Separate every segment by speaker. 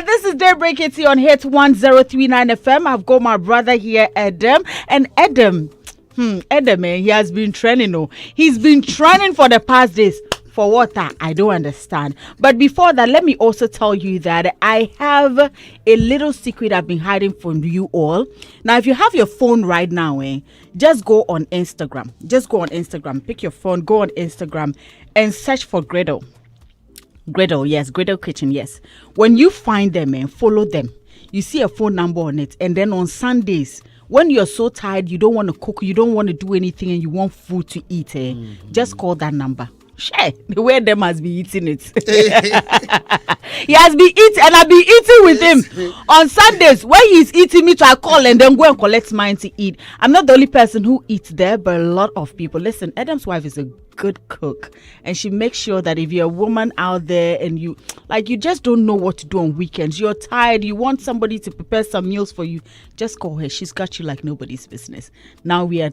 Speaker 1: This is Daybreak Hitz on Hitz 1039 FM. I've got my brother here, Edem. And Edem, man, he has been training. Oh. He's been training for the past days. For what? I don't understand. But before that, let me also tell you that I have a little secret I've been hiding from you all. Now, if you have your phone right now, just go on Instagram. Just go on Instagram. Pick your phone, go on Instagram and search for Griddle. Griddle, yes. Griddle Kitchen, yes. When you find them, follow them. You see a phone number on it. And then on Sundays, when you're so tired, you don't want to cook, you don't want to do anything, and you want food to eat, just call that number. Share the way them has been eating it. He has been eating, and I've been eating with him on Sundays. When he's eating me, I call and then go and collect mine to eat. I'm not the only person who eats there, but a lot of people. Listen, Edem's wife is a good cook, and she makes sure that if you're a woman out there and you just don't know what to do on weekends, you're tired, you want somebody to prepare some meals for you, just call her. She's got you like nobody's business. Now we are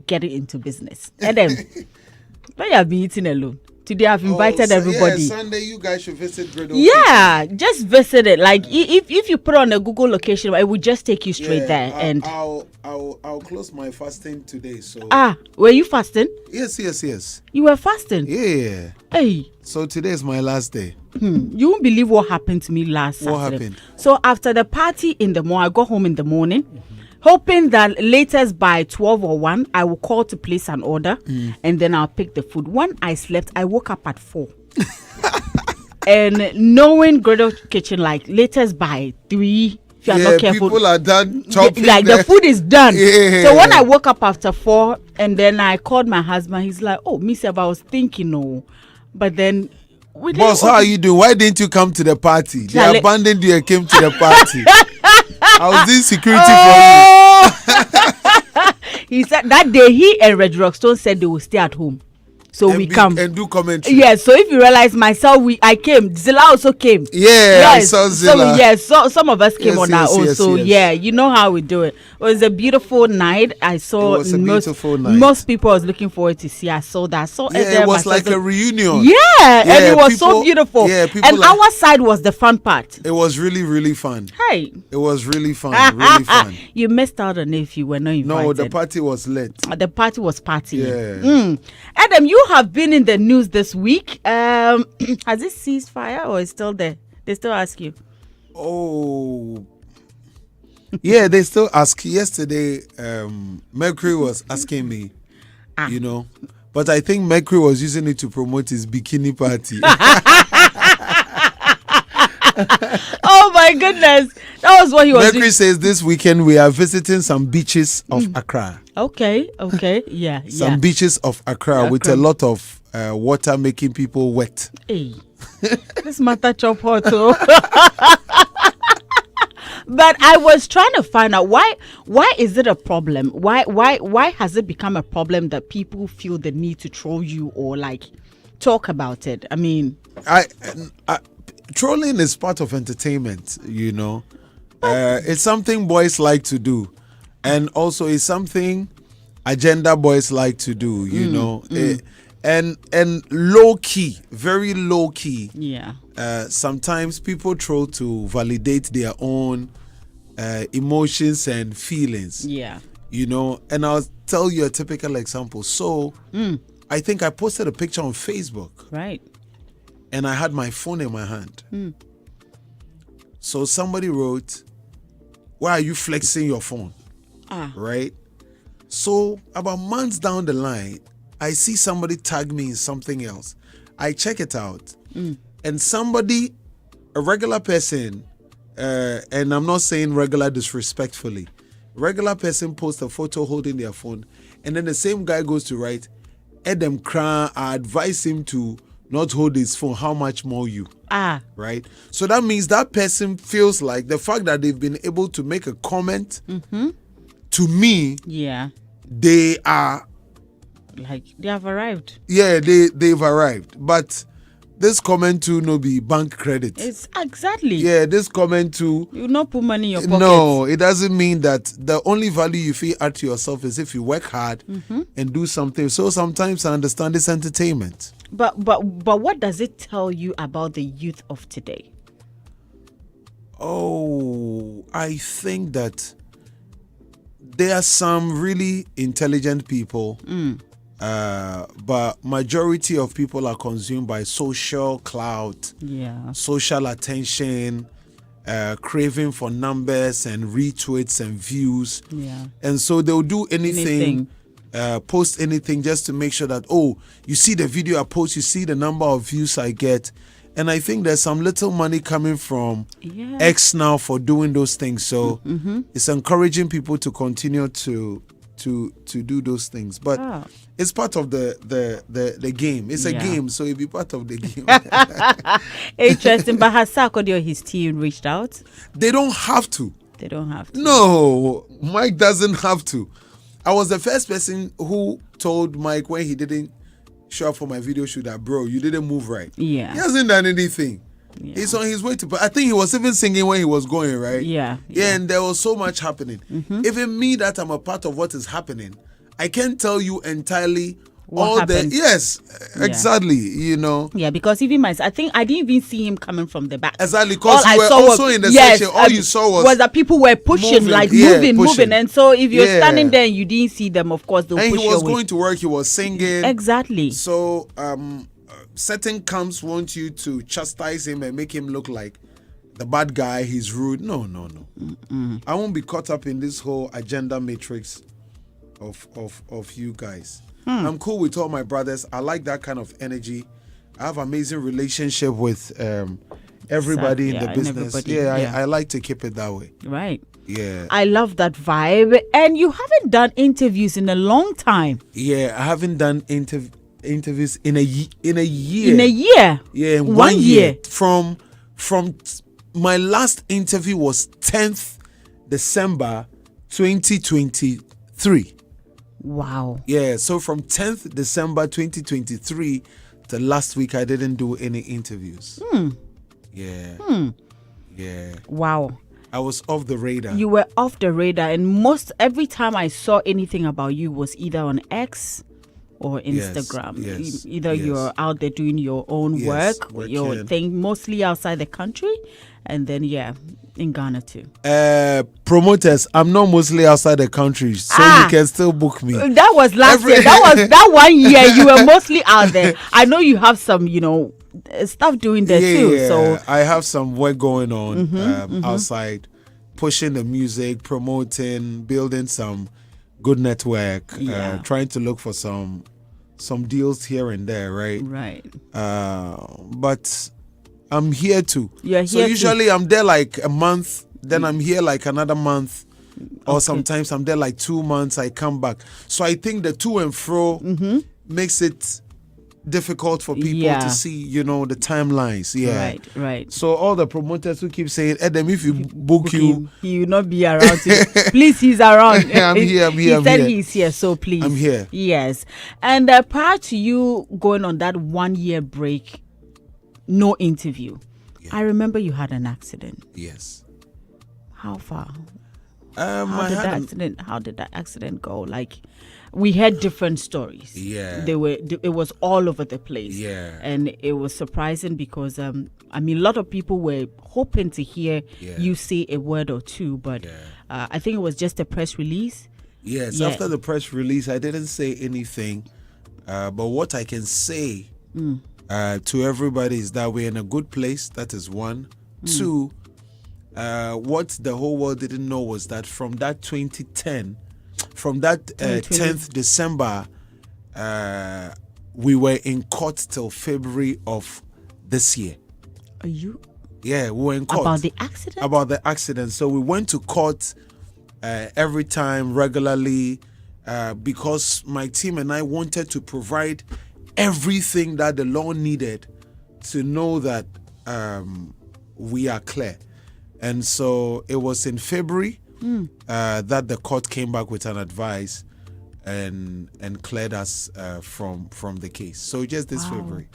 Speaker 1: getting into business. Edem. But you have been eating alone. Today I've invited everybody.
Speaker 2: Yeah, Sunday you guys should visit Griddle.
Speaker 1: Yeah, just visit it. Like if you put on a Google location, it would just take you straight there. And
Speaker 2: I'll close my fasting today. So
Speaker 1: were you fasting?
Speaker 2: Yes.
Speaker 1: You were fasting?
Speaker 2: Yeah.
Speaker 1: Hey.
Speaker 2: So today is my last day.
Speaker 1: You won't believe what happened to me last Saturday.
Speaker 2: What happened?
Speaker 1: So after the party in the morning, I got home in the morning. Hoping that latest by 12 or 1, I will call to place an order and then I'll pick the food. When I slept, I woke up at 4. And knowing Griddle Kitchen, like latest by 3, if you are not careful.
Speaker 2: People are done chopping.
Speaker 1: The food is done.
Speaker 2: Yeah.
Speaker 1: So when I woke up after 4 and then I called my husband, he's like, oh, Miss Eva, I was thinking, no. But then...
Speaker 2: Boss, how are you doing? Why didn't you come to the party? They abandoned you and came to the party. I was doing security for you.
Speaker 1: He said that day he and Red Rockstone said they will stay at home. So we come
Speaker 2: and do commentary.
Speaker 1: Yes, so if you realize myself, I came. Zilla also came.
Speaker 2: Yeah, yes. I saw Zilla.
Speaker 1: So some of us came on our own. So yeah, you know how we do it. It was a beautiful night. I saw most people was looking forward to see. I saw that.
Speaker 2: It was like a reunion.
Speaker 1: Yeah, and it was so beautiful. Yeah, and our side was the fun part.
Speaker 2: It was really, really fun.
Speaker 1: Hey,
Speaker 2: it was really fun. Really fun.
Speaker 1: You missed out on it if you were not invited.
Speaker 2: No, the party was lit.
Speaker 1: The party was partying.
Speaker 2: Yeah.
Speaker 1: Edem, you have been in the news this week. Has it ceased fire or is still there? They still ask you.
Speaker 2: Oh, yeah, they still ask. Yesterday, Mercury was asking me, you know, but I think Mercury was using it to promote his bikini party.
Speaker 1: Oh my goodness, that was what he was.
Speaker 2: Mercury says this weekend we are visiting some beaches of Accra.
Speaker 1: Okay, yeah.
Speaker 2: Some beaches of Accra with a lot of water making people wet.
Speaker 1: Hey, this matter chop hot. But I was trying to find out why is it a problem? Why has it become a problem that people feel the need to troll you or like talk about it? I mean,
Speaker 2: trolling is part of entertainment, you know. It's something boys like to do, and also it's something agenda boys like to do, you know. And low key, very low key.
Speaker 1: Yeah.
Speaker 2: Sometimes people troll to validate their own emotions and feelings.
Speaker 1: Yeah.
Speaker 2: You know, and I'll tell you a typical example. So, I think I posted a picture on Facebook.
Speaker 1: Right.
Speaker 2: And I had my phone in my hand. So somebody wrote, why are you flexing your phone? Right? So about months down the line, I see somebody tag me in something else. I check it out. And somebody, a regular person, and I'm not saying regular disrespectfully, regular person posts a photo holding their phone. And then the same guy goes to write, Edem Kran, I advise him to not hold his phone, how much more you? Right? So that means that person feels like the fact that they've been able to make a comment to me, they are
Speaker 1: like they have arrived.
Speaker 2: Yeah, they've arrived. But this comment too no be bank credit.
Speaker 1: It's exactly.
Speaker 2: Yeah, this comment too.
Speaker 1: You not put money in your pocket.
Speaker 2: No, it doesn't mean that. The only value you feel add to yourself is if you work hard and do something. So sometimes I understand this entertainment.
Speaker 1: But what does it tell you about the youth of today?
Speaker 2: Oh, I think that there are some really intelligent people, but majority of people are consumed by social clout, social attention, craving for numbers and retweets and views. And so they'll do anything. Post anything just to make sure that, oh, you see the video I post, you see the number of views I get. And I think there's some little money coming from X now for doing those things. So it's encouraging people to continue to do those things. But it's part of the game. It's a game, so it'll be part of the game.
Speaker 1: Interesting. But has Sarkodie or his team reached out?
Speaker 2: They don't have to.
Speaker 1: They don't have to.
Speaker 2: No, Mike doesn't have to. I was the first person who told Mike when he didn't show up for my video shoot that, bro, you didn't move right. He hasn't done anything. He's on his way to, but I think he was even singing when he was going, right? And there was so much happening. Even me, that I'm a part of what is happening, I can't tell you entirely
Speaker 1: what happened.
Speaker 2: Exactly, you know.
Speaker 1: Because even I think I didn't even see him coming from the back.
Speaker 2: Exactly, because you were also in the section. All you saw was
Speaker 1: that people were pushing, moving. And so if you're standing there and you didn't see them, of course, they'll push you.
Speaker 2: And he was going to work, he was singing.
Speaker 1: Exactly.
Speaker 2: So, certain camps want you to chastise him and make him look like the bad guy, he's rude. No. I won't be caught up in this whole agenda matrix of you guys. I'm cool with all my brothers. I like that kind of energy. I have amazing relationship with everybody in the business. I like to keep it that way.
Speaker 1: Right.
Speaker 2: Yeah.
Speaker 1: I love that vibe. And you haven't done interviews in a long time.
Speaker 2: Yeah, I haven't done interviews in a year.
Speaker 1: In a year?
Speaker 2: Yeah, in 1 year. From my last interview was 10th December 2023.
Speaker 1: Wow.
Speaker 2: Yeah, so from 10th December 2023 to last week, I didn't do any interviews. Yeah. Yeah.
Speaker 1: Wow.
Speaker 2: I was off the radar.
Speaker 1: You were off the radar, and every time I saw anything about you was either on X or Instagram. Either you're out there doing your own work, your thing, mostly outside the country, and then in Ghana too.
Speaker 2: Promoters, I'm not mostly outside the country, so you can still book me.
Speaker 1: That was last year. That 1 year you were mostly out there. I know you have some, stuff doing there too. So
Speaker 2: I have some work going on outside, pushing the music, promoting, building some good network, trying to look for some deals here and there, right?
Speaker 1: Right.
Speaker 2: But I'm here too.
Speaker 1: You're here
Speaker 2: so usually I'm there like a month, then I'm here like another month, or sometimes I'm there like 2 months, I come back. So I think the to and fro makes it difficult for people to see, the timelines.
Speaker 1: Right.
Speaker 2: So all the promoters who keep saying, Edem, if you book you,
Speaker 1: he will not be around. Please, he's around.
Speaker 2: I'm here.
Speaker 1: He said he's here, so please.
Speaker 2: I'm here.
Speaker 1: Yes. And prior to you going on that 1 year break, no interview, I remember you had an accident.
Speaker 2: Yes.
Speaker 1: How far?
Speaker 2: How
Speaker 1: did that accident go? Like, we had different stories.
Speaker 2: Yeah.
Speaker 1: It was all over the place.
Speaker 2: Yeah.
Speaker 1: And it was surprising because a lot of people were hoping to hear you say a word or two, but I think it was just a press release.
Speaker 2: Yes. After the press release, I didn't say anything. But what I can say to everybody is that we're in a good place. That is one. Two, what the whole world didn't know was that from that 2010, from that 10th December, we were in court till February of this year.
Speaker 1: Are you?
Speaker 2: Yeah, we were in court.
Speaker 1: About the accident?
Speaker 2: About the accident. So we went to court every time, regularly, because my team and I wanted to provide everything that the law needed to know that we are clear. And so it was in February that the court came back with an advice and cleared us from the case. So just this February.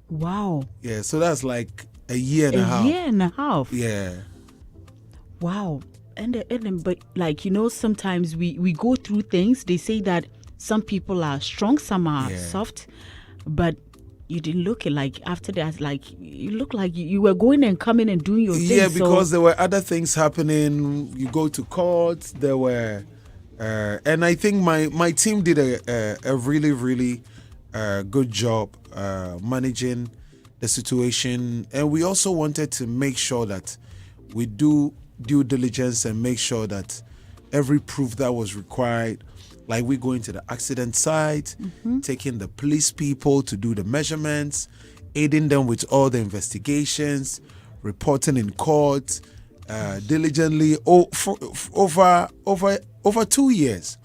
Speaker 1: Wow.
Speaker 2: Yeah, so that's like a year and a half.
Speaker 1: A year and a half.
Speaker 2: Yeah.
Speaker 1: Wow. And but like, sometimes we go through things. They say that some people are strong, some are soft, but you didn't look it like after that. Like you look like you were going and coming and doing your thing.
Speaker 2: Yeah, because there were other things happening. You go to court. There were, and I think my team did a really really good job managing the situation, and we also wanted to make sure that we do due diligence and make sure that every proof that was required, like we going to the accident site, taking the police people to do the measurements, aiding them with all the investigations, reporting in court diligently for over 2 years.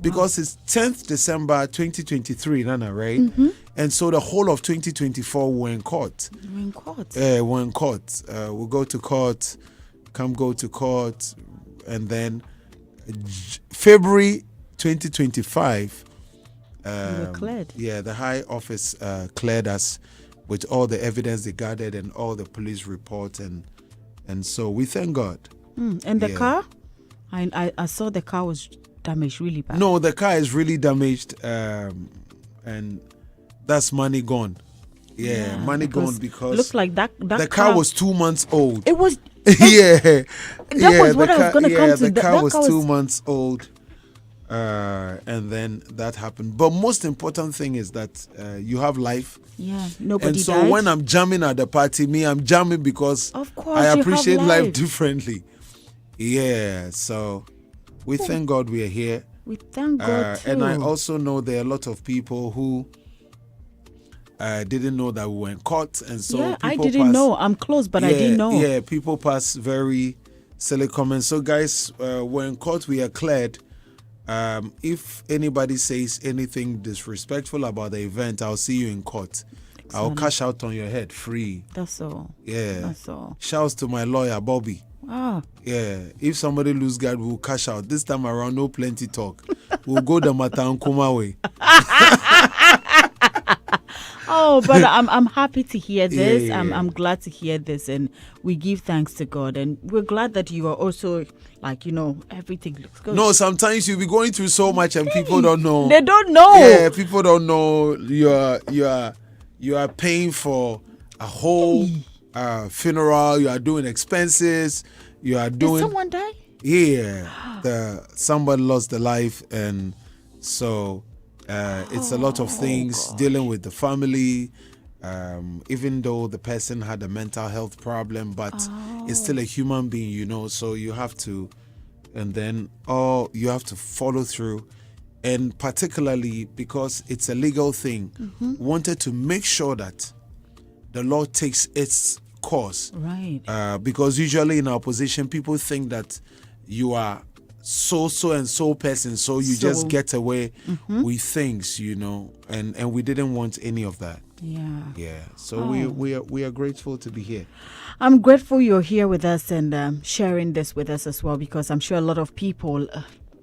Speaker 2: Because it's 10th December 2023, Nana, right? And so the whole of 2024 we're in court.
Speaker 1: We're in court.
Speaker 2: We're in court. We'll go to court, go to court, and then February 2025.
Speaker 1: We were cleared.
Speaker 2: Yeah, the High Office cleared us with all the evidence they gathered and all the police reports, and so we thank God.
Speaker 1: And the car? I saw the car was damaged really bad.
Speaker 2: No, the car is really damaged, and that's money gone. Yeah, money gone because
Speaker 1: looked like that
Speaker 2: the car was 2 months old.
Speaker 1: It was
Speaker 2: yeah.
Speaker 1: That was what I was going to come to.
Speaker 2: The car was 2 months old, and then that happened. But most important thing is that you have life.
Speaker 1: Yeah, nobody
Speaker 2: And so
Speaker 1: died.
Speaker 2: when I'm jamming at the party, I'm jamming because
Speaker 1: Of course,
Speaker 2: I
Speaker 1: you have
Speaker 2: appreciate life
Speaker 1: life.
Speaker 2: differently. Yeah, so we thank God we are here.
Speaker 1: We thank God too.
Speaker 2: And I also know there are a lot of people who didn't know that we were in court, and so
Speaker 1: yeah, I
Speaker 2: people
Speaker 1: didn't know. I'm close, but I didn't know.
Speaker 2: Yeah, people pass very silly comments. So guys, we're in court. We are cleared. If anybody says anything disrespectful about the event, I'll see you in court. I'll cash out on your head free.
Speaker 1: That's all.
Speaker 2: Yeah.
Speaker 1: That's all.
Speaker 2: Shouts to my lawyer, Bobby. Yeah. If somebody lose guard, we'll cash out. This time around, no plenty talk. We'll go the Matankuma way.
Speaker 1: Oh, but I'm happy to hear this.
Speaker 2: Yeah.
Speaker 1: I'm glad to hear this, and we give thanks to God, and we're glad that you are also everything looks good.
Speaker 2: No, sometimes you'll be going through so much and people don't know.
Speaker 1: They don't know.
Speaker 2: Yeah, people don't know you are paying for a whole funeral. You are doing expenses. You are doing.
Speaker 1: Did someone die?
Speaker 2: Yeah, somebody lost their life, and so it's a lot of things dealing with the family. Even though the person had a mental health problem, but it's still a human being, so you have to, and then you have to follow through. And particularly because it's a legal thing, wanted to make sure that the law takes its course.
Speaker 1: Right.
Speaker 2: Because usually in our position, people think that you are so and so person, so you just get away with things, and we didn't want any of that. Yeah. So we are grateful to be here.
Speaker 1: I'm grateful you're here with us and sharing this with us as well, because I'm sure a lot of people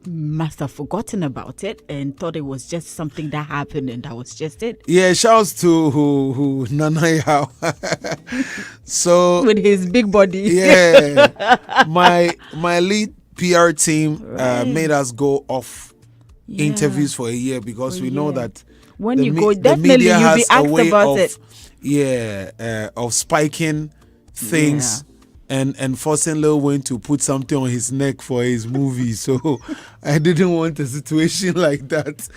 Speaker 1: must have forgotten about it and thought it was just something that happened and that was just it.
Speaker 2: Yeah, shouts to who Nanaya. So
Speaker 1: with his big body.
Speaker 2: Yeah. my lead PR team made us go off interviews for a year because we know that
Speaker 1: when you go, definitely you'll be asked about it.
Speaker 2: Yeah, of spiking things and forcing Lil Wayne to put something on his neck for his movie. So I didn't want a situation like that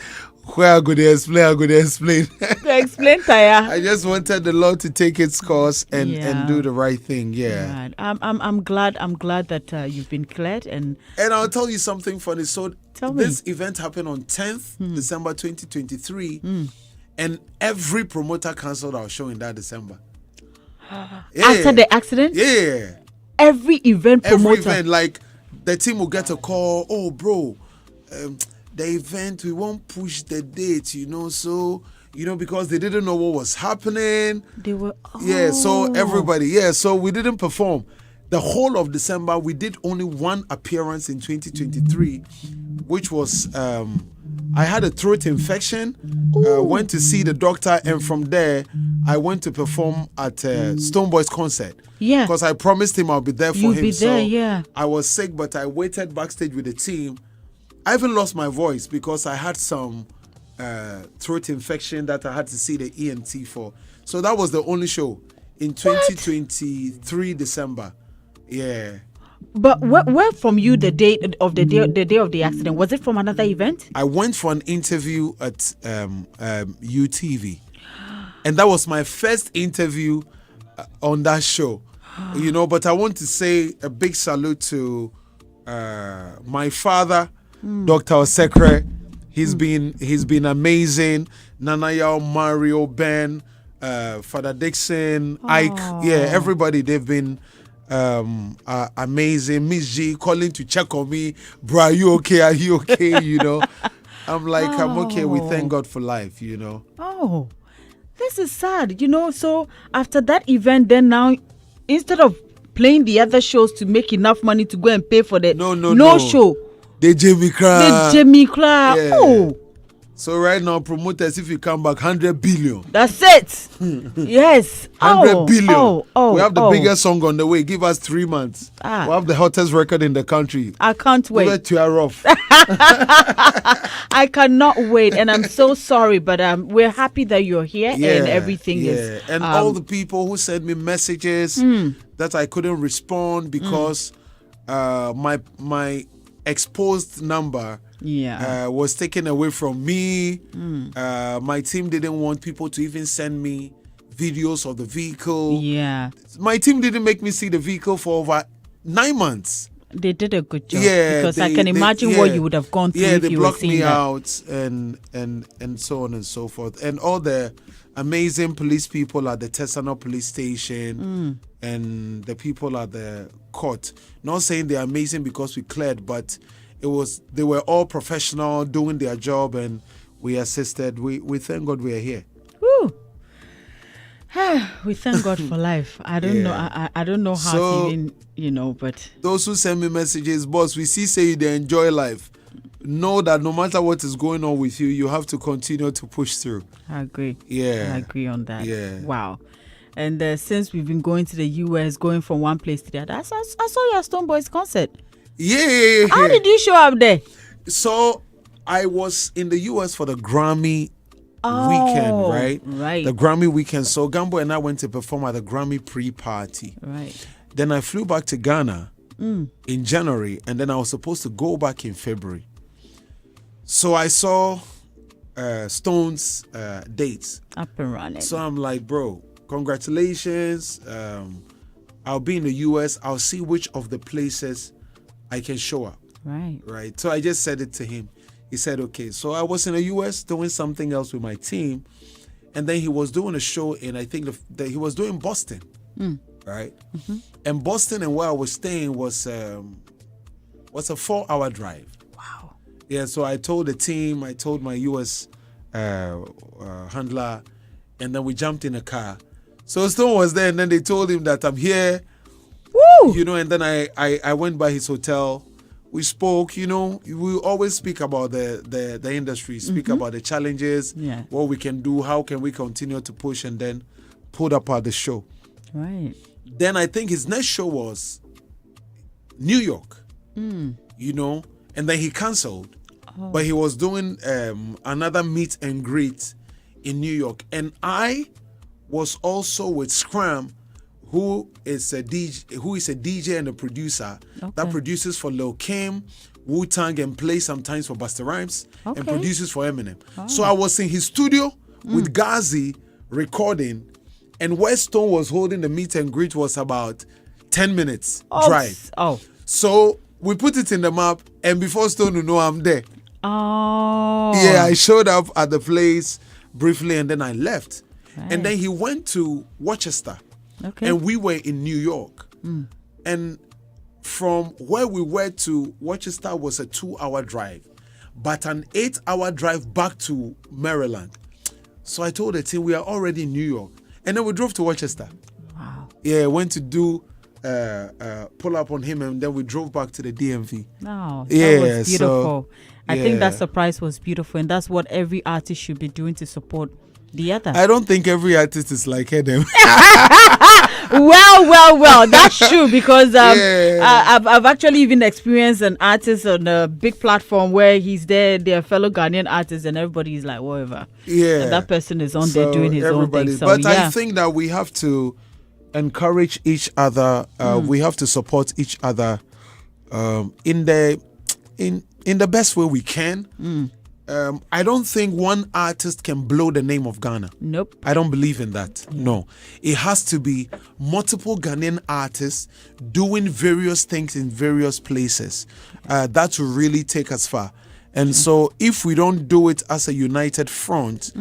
Speaker 2: where I'm going to explain.
Speaker 1: Explain, Taya.
Speaker 2: I just wanted the law to take its course and do the right thing. Yeah.
Speaker 1: Right. I'm glad that you've been cleared and
Speaker 2: I'll tell you something funny. So this event happened on 10th December 2023, and every promoter cancelled our show in that December.
Speaker 1: After the accident?
Speaker 2: Yeah.
Speaker 1: Every event promoter.
Speaker 2: Like the team will get a call. Oh, bro, the event, we won't push the date, so, because they didn't know what was happening.
Speaker 1: They were,
Speaker 2: Yeah, so everybody, so we didn't perform. The whole of December, we did only one appearance in 2023, which was, I had a throat infection, went to see the doctor, and from there, I went to perform at Stoneboy's concert.
Speaker 1: Yeah.
Speaker 2: Because I promised him I'll be there for
Speaker 1: You'll
Speaker 2: him.
Speaker 1: be there,
Speaker 2: I was sick, but I waited backstage with the team. I even lost my voice because I had some throat infection that I had to see the ENT for. So that was the only show in 2023 December. Yeah.
Speaker 1: But where from you the day of the accident? Was it from another event?
Speaker 2: I went for an interview at UTV, and that was my first interview on that show. But I want to say a big salute to my father, Dr. Osekre. He's been amazing. Nanaya, Mario, Ben, Father Dixon, Ike. Yeah, everybody. They've been amazing. Miss G calling to check on me. Bro, are you okay? Are you okay? I'm like, I'm okay. We thank God for life,
Speaker 1: Oh, this is sad. So after that event, then now, instead of playing the other shows to make enough money to go and pay for the no show.
Speaker 2: The Jamie Cra.
Speaker 1: Yeah. Oh.
Speaker 2: So right now, promoters, if you come back, 100 billion.
Speaker 1: That's it. Yes.
Speaker 2: 100 billion. We have the biggest song on the way. Give us 3 months. We have the hottest record in the country.
Speaker 1: I can't wait.
Speaker 2: We're too rough.
Speaker 1: I cannot wait. And I'm so sorry, but we're happy that you're here and everything is.
Speaker 2: And all the people who sent me messages that I couldn't respond because my exposed number was taken away from me. My team didn't want people to even send me videos of the vehicle.
Speaker 1: Yeah.
Speaker 2: My team didn't make me see the vehicle for over 9 months.
Speaker 1: They did a good job. Yeah. Because I can imagine what you would have gone through if you were seeing that.
Speaker 2: Yeah, they blocked me out and so on and so forth. And all the amazing police people at the Tesano police station and the people at the court. Not saying they're amazing because we cleared, but they were all professional doing their job, and we assisted. We thank God we are here.
Speaker 1: Woo. We thank God for life. I don't know. I don't know how to even, but
Speaker 2: those who send me messages, boss, we say they enjoy life. Know that no matter what is going on with you, you have to continue to push through.
Speaker 1: I agree.
Speaker 2: Yeah.
Speaker 1: I agree on that.
Speaker 2: Yeah.
Speaker 1: Wow. And since we've been going to the US, going from one place to the other, I saw your Stone Boys concert.
Speaker 2: Yeah.
Speaker 1: How did you show up there?
Speaker 2: So I was in the US for the Grammy weekend, right?
Speaker 1: Right.
Speaker 2: The Grammy weekend. So Gambo and I went to perform at the Grammy pre-party.
Speaker 1: Right.
Speaker 2: Then I flew back to Ghana in January, and then I was supposed to go back in February. So I saw Stone's dates.
Speaker 1: Up and running.
Speaker 2: So I'm like, bro, congratulations. I'll be in the US. I'll see which of the places I can show up. Right. So I just said it to him. He said, okay. So I was in the US doing something else with my team. And then he was doing a show in, I think he was doing Boston. Right. Mm-hmm. And Boston and where I was staying was a 4-hour drive.
Speaker 1: Wow.
Speaker 2: Yeah. So I told the team, I told my US handler, and then we jumped in a car. So Stone was there, and then they told him that I'm here.
Speaker 1: Woo!
Speaker 2: And then I went by his hotel. We spoke, we always speak about the industry, speak about the challenges, what we can do, how can we continue to push, and then put up at the show.
Speaker 1: Right.
Speaker 2: Then I think his next show was New York, and then he canceled. Oh. But he was doing another meet and greet in New York. And I was also with Scram, who is a DJ and a producer that produces for Lil Kim, Wu-Tang, and plays sometimes for Busta Rhymes and produces for Eminem. Oh. So I was in his studio with Gazi recording, and where Stone was holding the meet and greet was about 10 minutes drive.
Speaker 1: Oh.
Speaker 2: So we put it in the map, and before Stone will know I'm there.
Speaker 1: Oh.
Speaker 2: Yeah, I showed up at the place briefly, and then I left.
Speaker 1: Right.
Speaker 2: And then he went to Worcester. Okay. And we were in New York. And from where we were to Worcester was a 2-hour drive, but an 8-hour drive back to Maryland. So I told the team we are already in New York. And then we drove to Worcester.
Speaker 1: Wow.
Speaker 2: Yeah, went to do pull up on him, and then we drove back to the DMV.
Speaker 1: Oh, that was beautiful. I think that surprise was beautiful, and that's what every artist should be doing to support the other.
Speaker 2: I don't think every artist is like Edem.
Speaker 1: Well, that's true because
Speaker 2: Yeah.
Speaker 1: I've actually even experienced an artist on a big platform where he's there, their fellow Ghanaian artists, and everybody's like, whatever.
Speaker 2: Yeah.
Speaker 1: And that person is on there doing his own thing. So,
Speaker 2: But
Speaker 1: yeah.
Speaker 2: I think that we have to encourage each other. We have to support each other in the best way we can. I don't think one artist can blow the name of Ghana.
Speaker 1: Nope.
Speaker 2: I don't believe in that. No. It has to be multiple Ghanaian artists doing various things in various places. That will really take us far. And so if we don't do it as a united front,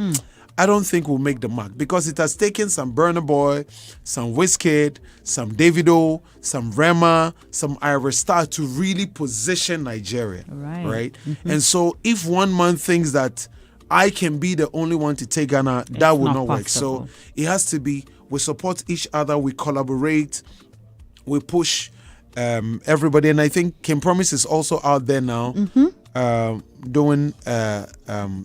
Speaker 2: I don't think we'll make the mark, because it has taken some Burna Boy, some Wizkid, some Davido, some Rema, some Ira Star to really position Nigeria. Right? And so if one man thinks that I can be the only one to take Ghana, that will not work. So it has to be, we support each other, we collaborate, we push everybody. And I think Kim Promise is also out there now. Doing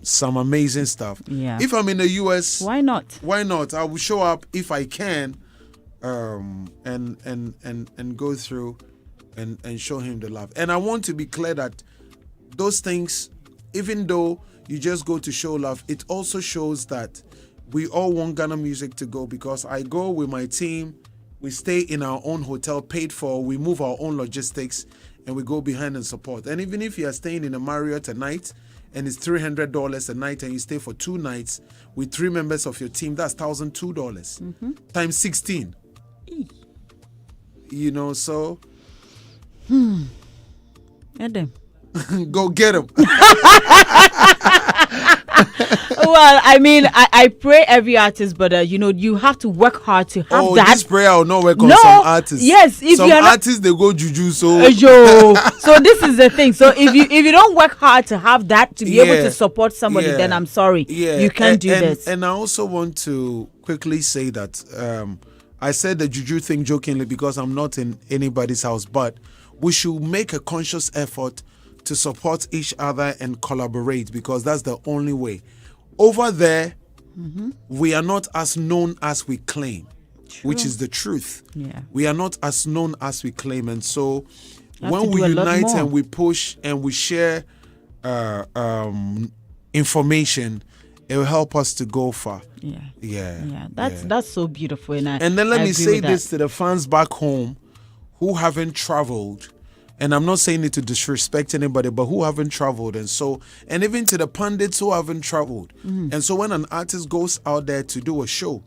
Speaker 2: some amazing stuff.
Speaker 1: Yeah.
Speaker 2: If I'm in the US,
Speaker 1: Why not?
Speaker 2: Why not? I will show up if I can, and go through and show him the love. And I want to be clear that those things, even though you just go to show love, it also shows that we all want Ghana music to go, because I go with my team, we stay in our own hotel paid for, we move our own logistics, and we go behind and support. And even if you are staying in a Marriott a night and it's $300 a night and you stay for 2 nights with 3 members of your team, that's $1,002 times 16. You know, so
Speaker 1: Edem.
Speaker 2: go get them.
Speaker 1: Well, I mean, I pray every artist, but you have to work hard to have that.
Speaker 2: This prayer will not work on some artists.
Speaker 1: Yes, if
Speaker 2: some
Speaker 1: you're
Speaker 2: artists they go juju. So
Speaker 1: so this is the thing. So if you don't work hard to have that, to be able to support somebody, then I'm sorry, you can't do this.
Speaker 2: And I also want to quickly say that I said the juju thing jokingly because I'm not in anybody's house, but we should make a conscious effort to support each other and collaborate, because that's the only way. Over there, we are not as known as we claim, which is the truth.
Speaker 1: Yeah.
Speaker 2: We are not as known as we claim. And so when we unite and we push and we share information, it will help us to go far.
Speaker 1: Yeah. That's so beautiful. And
Speaker 2: then let me say this to the fans back home who haven't traveled. And I'm not saying it to disrespect anybody, but who haven't traveled. And even to the pundits who haven't traveled. And so when an artist goes out there to do a show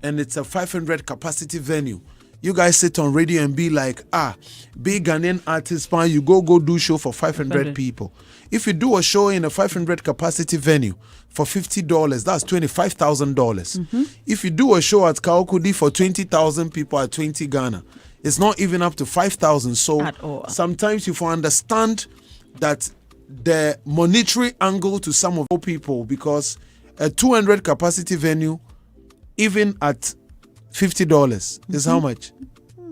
Speaker 2: and it's a 500 capacity venue, you guys sit on radio and be like, big Ghanaian artist, man, you go do show for 500 people. If you do a show in a 500 capacity venue for $50, that's $25,000. If you do a show at Kaokudi for 20,000 people at 20 Ghana, it's not even up to 5,000. So sometimes you understand that the monetary angle to some of the people, because a 200 capacity venue, even at $50, is how much?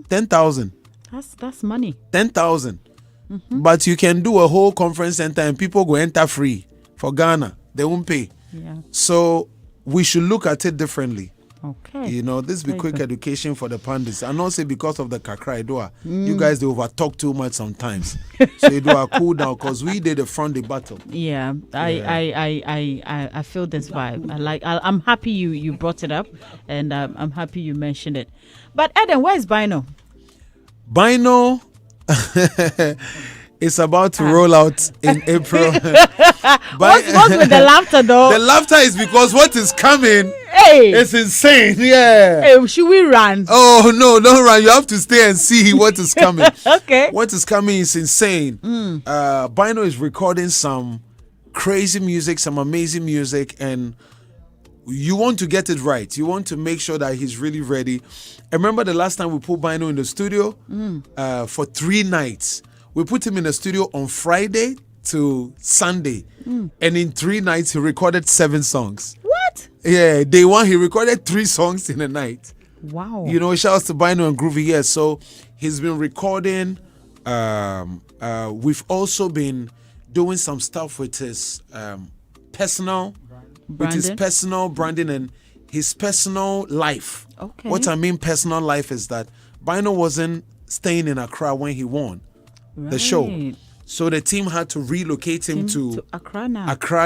Speaker 2: 10,000.
Speaker 1: That's money.
Speaker 2: 10,000. But you can do a whole conference center and people go enter free for Ghana. They won't pay.
Speaker 1: Yeah.
Speaker 2: So we should look at it differently.
Speaker 1: Okay.
Speaker 2: You know, this be quick education for the pundits. I not say because of the kakra idua. You guys they over talk too much sometimes. So you do a cool down, because we did the front the battle.
Speaker 1: Yeah. I feel this vibe. I'm happy you brought it up, and I'm happy you mentioned it. But Edem, where's Bino?
Speaker 2: Bino is about to roll out in April.
Speaker 1: What's with the laughter though?
Speaker 2: The laughter is because what is coming is insane. Yeah.
Speaker 1: Hey, should we run?
Speaker 2: Oh no, don't run. You have to stay and see what is coming.
Speaker 1: Okay.
Speaker 2: What is coming is insane. Bino is recording some crazy music, some amazing music, and you want to get it right. You want to make sure that he's really ready. I remember the last time we put Bino in the studio for 3 nights. We put him in the studio on Friday to Sunday. And in 3 nights, he recorded 7 songs.
Speaker 1: What?
Speaker 2: Yeah, day 1, he recorded 3 songs in a night.
Speaker 1: Wow.
Speaker 2: You know, shouts to Bino and Groovy. Yeah, so he's been recording. We've also been doing some stuff with his personal with his personal branding and his personal life.
Speaker 1: Okay.
Speaker 2: What I mean personal life is that Bino wasn't staying in Accra when he won the show. So the team had to relocate him to Accra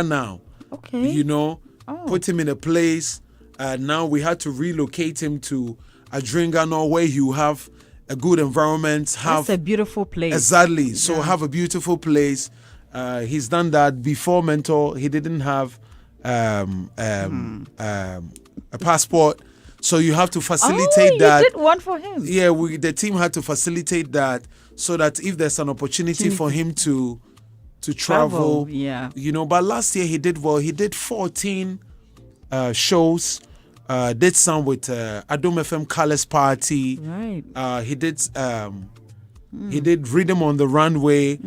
Speaker 2: now.
Speaker 1: Okay.
Speaker 2: You know, put him in a place. Now we had to relocate him to Adringano where you have a good environment.
Speaker 1: That's a beautiful place.
Speaker 2: Exactly. Yeah. So have a beautiful place. He's done that before Mentor. He didn't have a passport. So you have to facilitate that.
Speaker 1: You did one for him.
Speaker 2: Yeah, the team had to facilitate that so that if there's an opportunity for him to travel, you know. But last year he did well. He did 14 shows. Did some with Adom FM Colors Party.
Speaker 1: Right.
Speaker 2: He did Rhythm on the Runway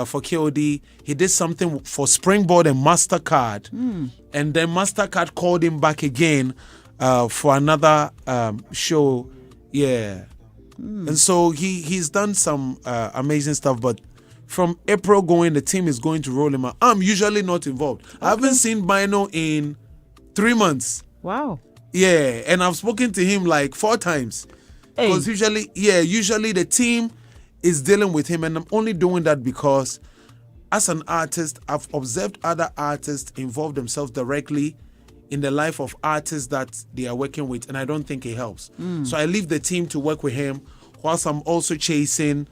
Speaker 2: for KOD. He did something for Springboard and MasterCard. And then MasterCard called him back again for another show. Yeah. And so he's done some amazing stuff. But from April going, the team is going to roll him out. I'm usually not involved. Okay. I haven't seen Bino in 3 months.
Speaker 1: Wow.
Speaker 2: Yeah, and I've spoken to him like 4 times. Because usually the team is dealing with him, and I'm only doing that because as an artist, I've observed other artists involve themselves directly in the life of artists that they are working with, and I don't think it helps. So I leave the team to work with him whilst I'm also chasing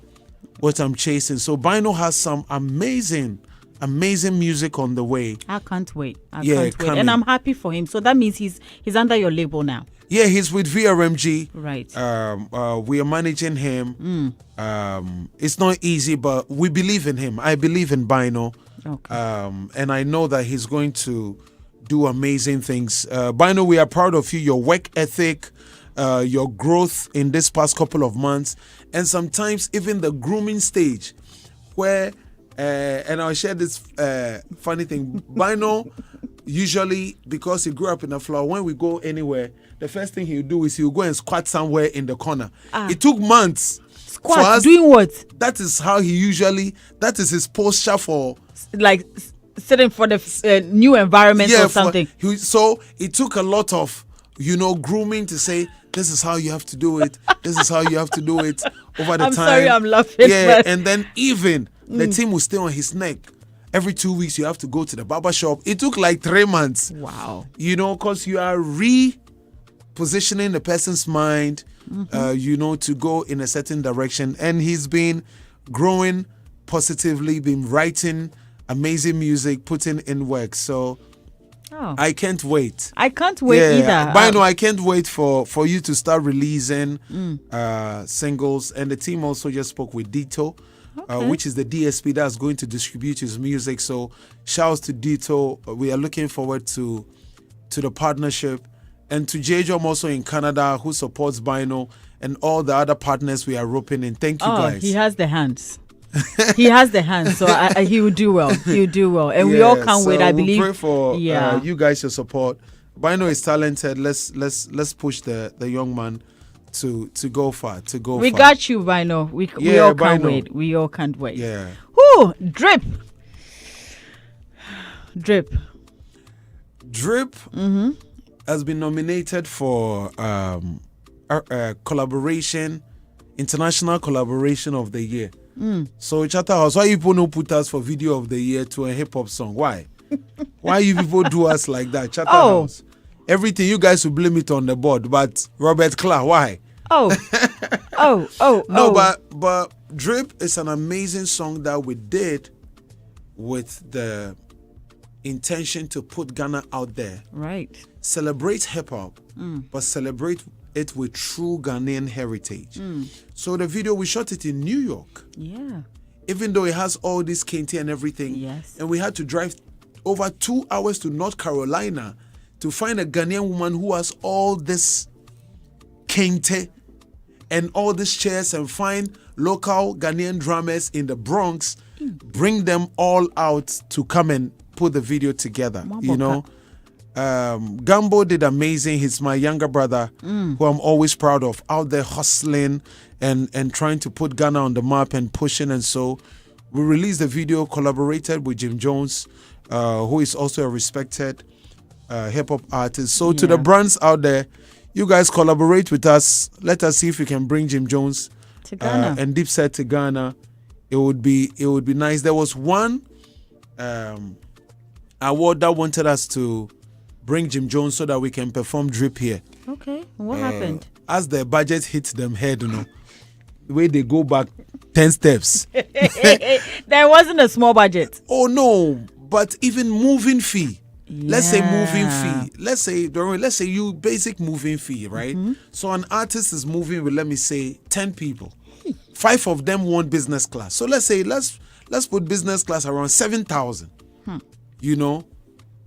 Speaker 2: what I'm chasing. So Bino has some amazing music on the way.
Speaker 1: I can't wait. I can't wait. And I'm happy for him. So that means he's under your label now.
Speaker 2: Yeah, he's with VRMG.
Speaker 1: Right.
Speaker 2: We are managing him. It's not easy, but we believe in him. I believe in Bino.
Speaker 1: Okay.
Speaker 2: And I know that he's going to do amazing things. Bino, we are proud of you, your work ethic, your growth in this past couple of months, and sometimes even the grooming stage where and I'll share this funny thing. Bino, usually, because he grew up in the floor, when we go anywhere, the first thing he'll do is he'll go and squat somewhere in the corner. It took months.
Speaker 1: Squat? For us, doing what?
Speaker 2: That is how that is his posture for...
Speaker 1: Like sitting for the new environment or something.
Speaker 2: So it took a lot of, grooming to say, this is how you have to do it. This is how you have to do it over the time.
Speaker 1: I'm sorry, I'm laughing.
Speaker 2: Yeah, and then even... The team will stay on his neck. Every 2 weeks, you have to go to the barber shop. It took like 3 months.
Speaker 1: Wow.
Speaker 2: Because you are repositioning the person's mind, to go in a certain direction. And he's been growing positively, been writing amazing music, putting in work. So I can't wait.
Speaker 1: I can't wait either.
Speaker 2: Bino, I can't wait for you to start releasing singles. And the team also just spoke with Dito. Okay. Which is the DSP that's going to distribute his music. So shouts to Dito. We are looking forward to the partnership. And to Jejo, I'm also in Canada, who supports Bino, and all the other partners we are roping in. Thank you, guys.
Speaker 1: He has the hands. He has the hands, so he will do well. He will do well. And we all can't wait, I believe.
Speaker 2: Pray for you guys, your support. Bino is talented. Let's push the young man to go far, We got
Speaker 1: you, Bino. We all can't wait. We all can't wait.
Speaker 2: Yeah.
Speaker 1: Whoo, Drip.
Speaker 2: Has been nominated for collaboration, international collaboration of the year. So Chatterhouse, why you people no put us for video of the year to a hip hop song? Why? Why you people do us like that, Chatterhouse? Everything you guys will blame it on the board, but Robert Clark, why?
Speaker 1: No,
Speaker 2: but Drip is an amazing song that we did with the intention to put Ghana out there.
Speaker 1: Right.
Speaker 2: Celebrate hip hop, but celebrate it with true Ghanaian heritage. So the video, we shot it in New York.
Speaker 1: Yeah.
Speaker 2: Even though it has all this kente and everything.
Speaker 1: Yes.
Speaker 2: And we had to drive over 2 hours to North Carolina to find a Ghanaian woman who has all this kente and all these chairs, and find local Ghanaian drummers in the Bronx, bring them all out to come and put the video together. Gambo did amazing. He's my younger brother, who I'm always proud of, out there hustling and trying to put Ghana on the map and pushing. And so we released the video, collaborated with Jim Jones, who is also a respected hip hop artists. So to the brands out there, you guys collaborate with us. Let us see if we can bring Jim Jones
Speaker 1: to Ghana
Speaker 2: and Dipset to Ghana. It would be nice. There was one award that wanted us to bring Jim Jones so that we can perform Drip here.
Speaker 1: Okay, what happened?
Speaker 2: As the budget hits them head, the way they go back 10 steps.
Speaker 1: There wasn't a small budget.
Speaker 2: Oh no, but even moving fee. Let's say moving fee. Let's say you basic moving fee, right? So an artist is moving with, let me say, 10 people. 5 of them want business class. So let's put business class around 7,000.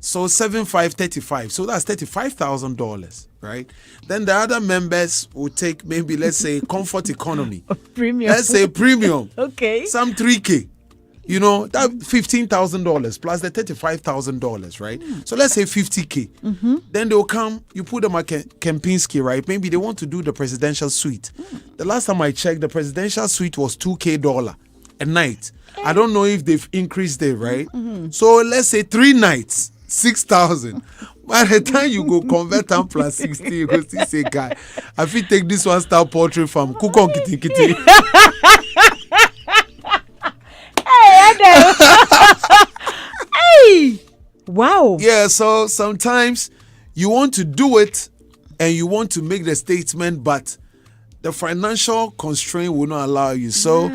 Speaker 2: So 7,535. 35. So that's $35,000, right? Then the other members will take maybe, let's say, comfort economy.
Speaker 1: Premium.
Speaker 2: Let's say premium.
Speaker 1: Okay.
Speaker 2: Some 3K. That $15,000 plus the $35,000, right? So let's say 50K. Then they'll come, you put them at Kempinski, right? Maybe they want to do the presidential suite. The last time I checked, the presidential suite was $2K a night. I don't know if they've increased it, right? So let's say 3 nights, 6,000. By the time you go convert them plus 60, you go still say, guy, I feel take this one star portrait from Kukon Kitty Kitty.
Speaker 1: Hey! Wow.
Speaker 2: Yeah, so sometimes you want to do it and you want to make the statement, but the financial constraint will not allow you. So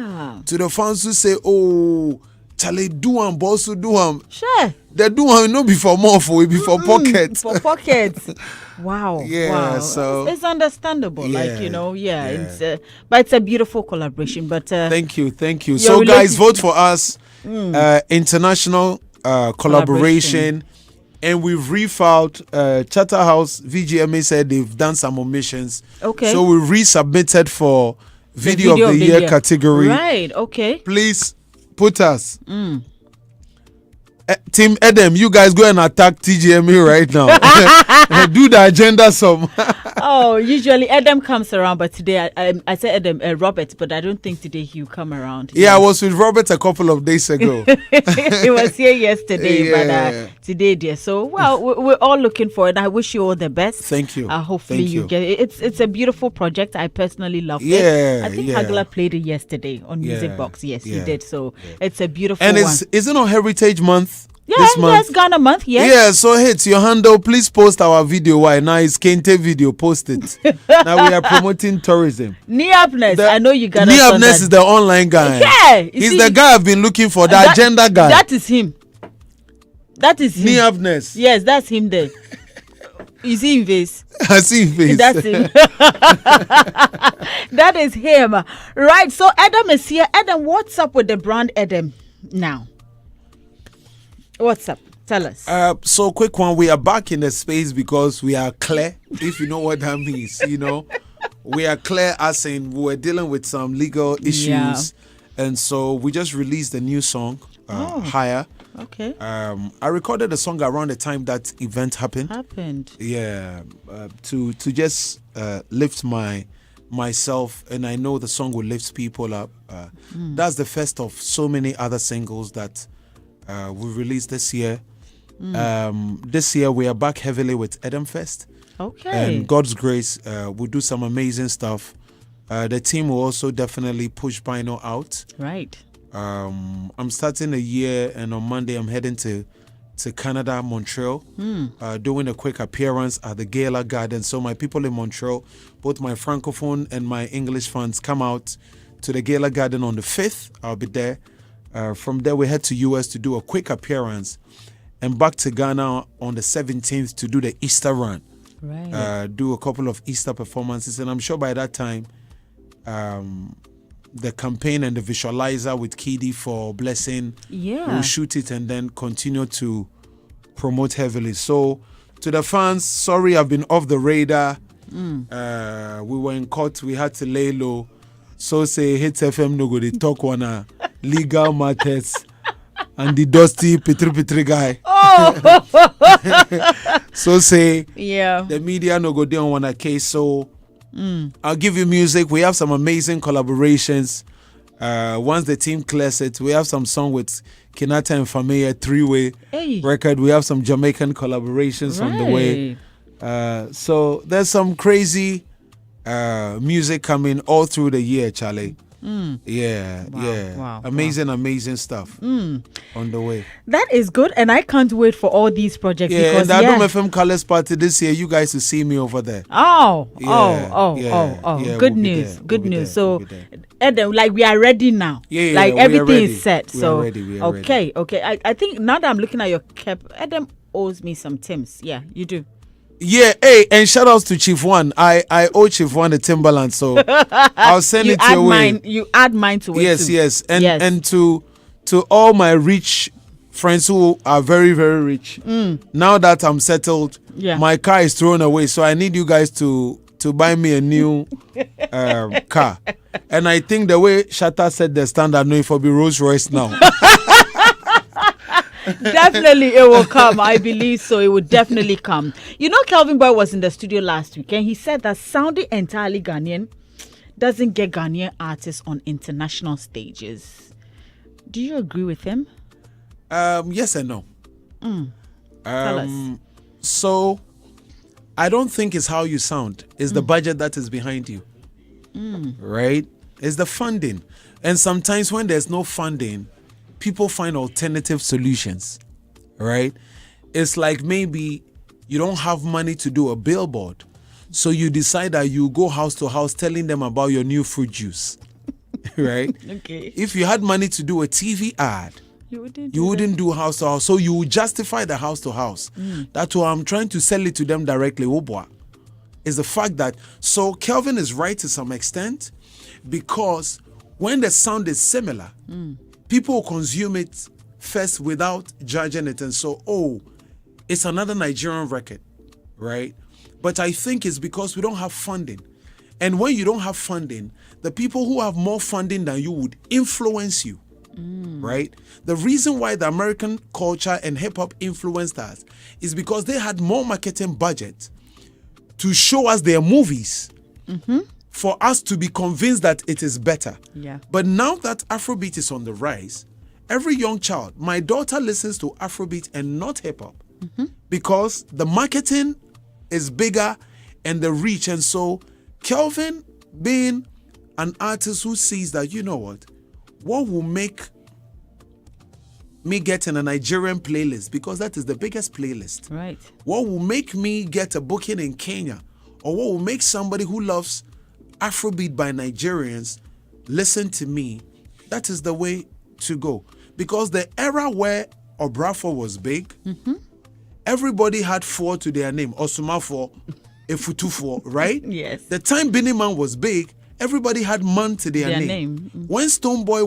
Speaker 2: to the fans who say, oh, Charlie, do am, boss, do am.
Speaker 1: Sure.
Speaker 2: They do am, no before more for it, before pockets.
Speaker 1: For pockets. Wow.
Speaker 2: Yeah,
Speaker 1: wow.
Speaker 2: so
Speaker 1: it's understandable.
Speaker 2: Yeah,
Speaker 1: It's but it's a beautiful collaboration. But
Speaker 2: thank you. So guys, vote for us. International collaboration. And we've refiled Chatterhouse. VGMA said they've done some omissions. Okay. So we resubmitted for video of the year category.
Speaker 1: Right. Okay.
Speaker 2: Please put us. Team Edem, you guys go and attack TGMA right now. Do the agenda some.
Speaker 1: Usually Edem comes around, but today I said Edem, Robert, but I don't think today he'll come around.
Speaker 2: Yeah, I was with Robert a couple of days ago.
Speaker 1: He was here yesterday, but today, dear. So, we're all looking for it. I wish you all the best.
Speaker 2: Thank you.
Speaker 1: Hopefully you get it. It's a beautiful project. I personally loved it. I think Hagla played it yesterday on Music Box. Yes, he did. So it's a beautiful one. And
Speaker 2: is it on Heritage Month?
Speaker 1: Yes, Ghana month, yes.
Speaker 2: Yeah, so Hitz, your handle, please post our video. Why? Now it's Kente video, post it. Now we are promoting tourism.
Speaker 1: Niapness, I know you got
Speaker 2: Niapness is the online guy.
Speaker 1: Yeah.
Speaker 2: He's the guy I've been looking for, the agenda guy.
Speaker 1: That is him.
Speaker 2: Niapness.
Speaker 1: Yes, that's him there. You see him face?
Speaker 2: I see him face.
Speaker 1: That's him. That is him. Right, so Edem is here. Edem, what's up with the brand Edem now? What's up? Tell us.
Speaker 2: So quick one. We are back in the space because we are clear, if you know what that means. We are clear as in we're dealing with some legal issues. And so we just released a new song, Higher.
Speaker 1: Okay.
Speaker 2: I recorded a song around the time that event happened. Yeah. To just lift myself, and I know the song will lift people up. That's the first of so many other singles that we released this year. This year we are back heavily with Edem Fest.
Speaker 1: Okay.
Speaker 2: And God's grace, we'll do some amazing stuff. The team will also definitely push Bino out.
Speaker 1: Right.
Speaker 2: I'm starting a year, and on Monday I'm heading to Canada, Montreal, doing a quick appearance at the Gala Garden. So my people in Montreal, both my Francophone and my English fans, come out to the Gala Garden on the 5th. I'll be there. From there, we head to US to do a quick appearance, and back to Ghana on the 17th to do the Easter run.
Speaker 1: Right.
Speaker 2: Do a couple of Easter performances, and I'm sure by that time, the campaign and the visualizer with Kidi for Blessing, we'll shoot it and then continue to promote heavily. So, to the fans, sorry I've been off the radar. We were in court, we had to lay low. So say Hitz FM no go they talk on legal matters and the dusty Petri guy. So say the media no go there on one case. So I'll give you music. We have some amazing collaborations. Once the team clears it, we have some song with Kinata and Familia, 3-way
Speaker 1: Hey.
Speaker 2: record. We have some Jamaican collaborations on the way. So there's some crazy music coming all through the year, Charlie.
Speaker 1: Wow.
Speaker 2: Amazing stuff on the way.
Speaker 1: That is good, and I can't wait for all these projects.
Speaker 2: Yeah,
Speaker 1: because
Speaker 2: and the Adom FM Colors Party this year, you guys will see me over there.
Speaker 1: Good news. So, Edem, like we are ready now.
Speaker 2: Like
Speaker 1: everything is set.
Speaker 2: We
Speaker 1: so
Speaker 2: are ready.
Speaker 1: Okay. I think now that I'm looking at your cap, Edem owes me some Tims. Yeah, you do.
Speaker 2: Yeah, hey, and shout outs to Chief One. I owe Chief One the Timberland, so I'll send it your way.
Speaker 1: You add mine to it.
Speaker 2: Yes. And to all my rich friends who are very, very rich. Now that I'm settled, my car is thrown away, so I need you guys to buy me a new car. And I think the way Shatta said the standard, no, it will be Rolls Royce now.
Speaker 1: Definitely it will come. I believe so. It will definitely come. You know, Kelvin Boy was in the studio last week and he said that sounding entirely Ghanaian doesn't get Ghanaian artists on international stages. Do you agree with him?
Speaker 2: Yes and no.
Speaker 1: Tell us.
Speaker 2: So I don't think it's how you sound. It's the budget that is behind you. Right? It's the funding. And sometimes when there's no funding, people find alternative solutions, right? It's like maybe you don't have money to do a billboard, so you decide that you go house to house telling them about your new fruit juice, right?
Speaker 1: Okay.
Speaker 2: If you had money to do a TV ad, you wouldn't do house to house, so you would justify the house to house. That's why I'm trying to sell it to them directly. Is the fact that, so Kelvin is right to some extent, because when the sound is similar, people consume it first without judging it, and so, it's another Nigerian record, right? But I think it's because we don't have funding. And when you don't have funding, the people who have more funding than you would influence you, right? The reason why the American culture and hip-hop influenced us is because they had more marketing budget to show us their movies, for us to be convinced that it is better.
Speaker 1: Yeah.
Speaker 2: But now that Afrobeat is on the rise, every young child, my daughter listens to Afrobeat and not hip-hop, because the marketing is bigger and the reach. And so Kelvin, being an artist who sees that, you know what will make me get in a Nigerian playlist, because that is the biggest playlist.
Speaker 1: Right.
Speaker 2: What will make me get a booking in Kenya, or what will make somebody who loves Afrobeat by Nigerians listen to me? That is the way to go. Because the era where Obrafo was big, everybody had 4 to their name. Osumafo, Efutufo, right?
Speaker 1: Yes.
Speaker 2: The time Biniman was big, everybody had Man to their name. When Stonebwoy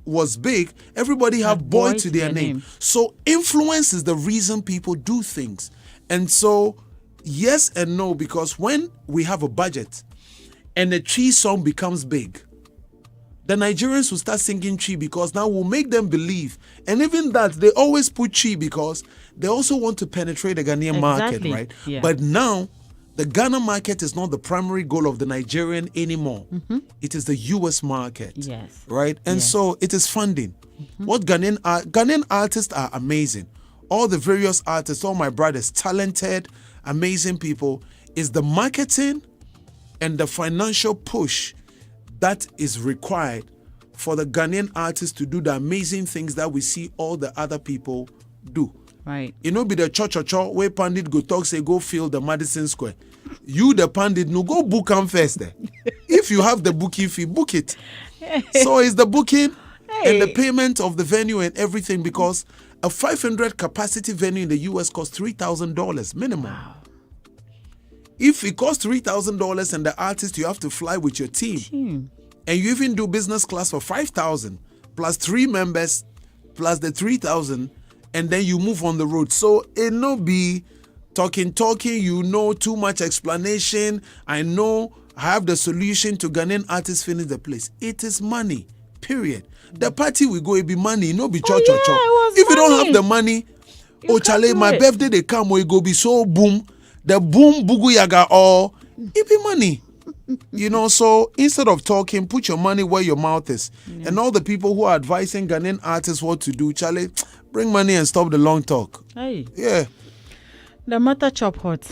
Speaker 2: was big, everybody had Boy to their name. So influence is the reason people do things. And so yes and no, because when we have a budget and the Tree song becomes big, the Nigerians will start singing Tree, because now we'll make them believe. And even that, they always put Tree because they also want to penetrate the Ghanaian market, right?
Speaker 1: Yeah.
Speaker 2: But now, the Ghana market is not the primary goal of the Nigerian anymore. It is the US market.
Speaker 1: Yes.
Speaker 2: Right? And so it is funding. What Ghanaian artists are amazing. All the various artists, all my brothers, talented, amazing people, is the marketing and the financial push that is required for the Ghanaian artists to do the amazing things that we see all the other people do.
Speaker 1: Right.
Speaker 2: You know, be the cho where Pandit go talk, say go fill the Madison Square. You, the Pandit, no, go book them first there. If you have the booking fee, book it. So it's the booking and the payment of the venue and everything, because a 500 capacity venue in the US costs $3,000 minimum.
Speaker 1: Wow.
Speaker 2: If it costs $3,000 and the artist, you have to fly with your team, and you even do business class for $5,000 plus 3 members plus the 3,000, and then you move on the road. So it no be talking, you know, too much explanation. I know I have the solution to Ghanaian artists finish the place. It is money, period. The party we go, it be money, no be cho. If you don't have the money, Chale, my birthday they come, we go be so boom. The boom bugu yaga all, it be money. You know, so instead of talking, put your money where your mouth is. Yeah. And all the people who are advising Ghanaian artists what to do, Charlie, bring money and stop the long talk.
Speaker 1: Hey.
Speaker 2: Yeah.
Speaker 1: The matter chop hot.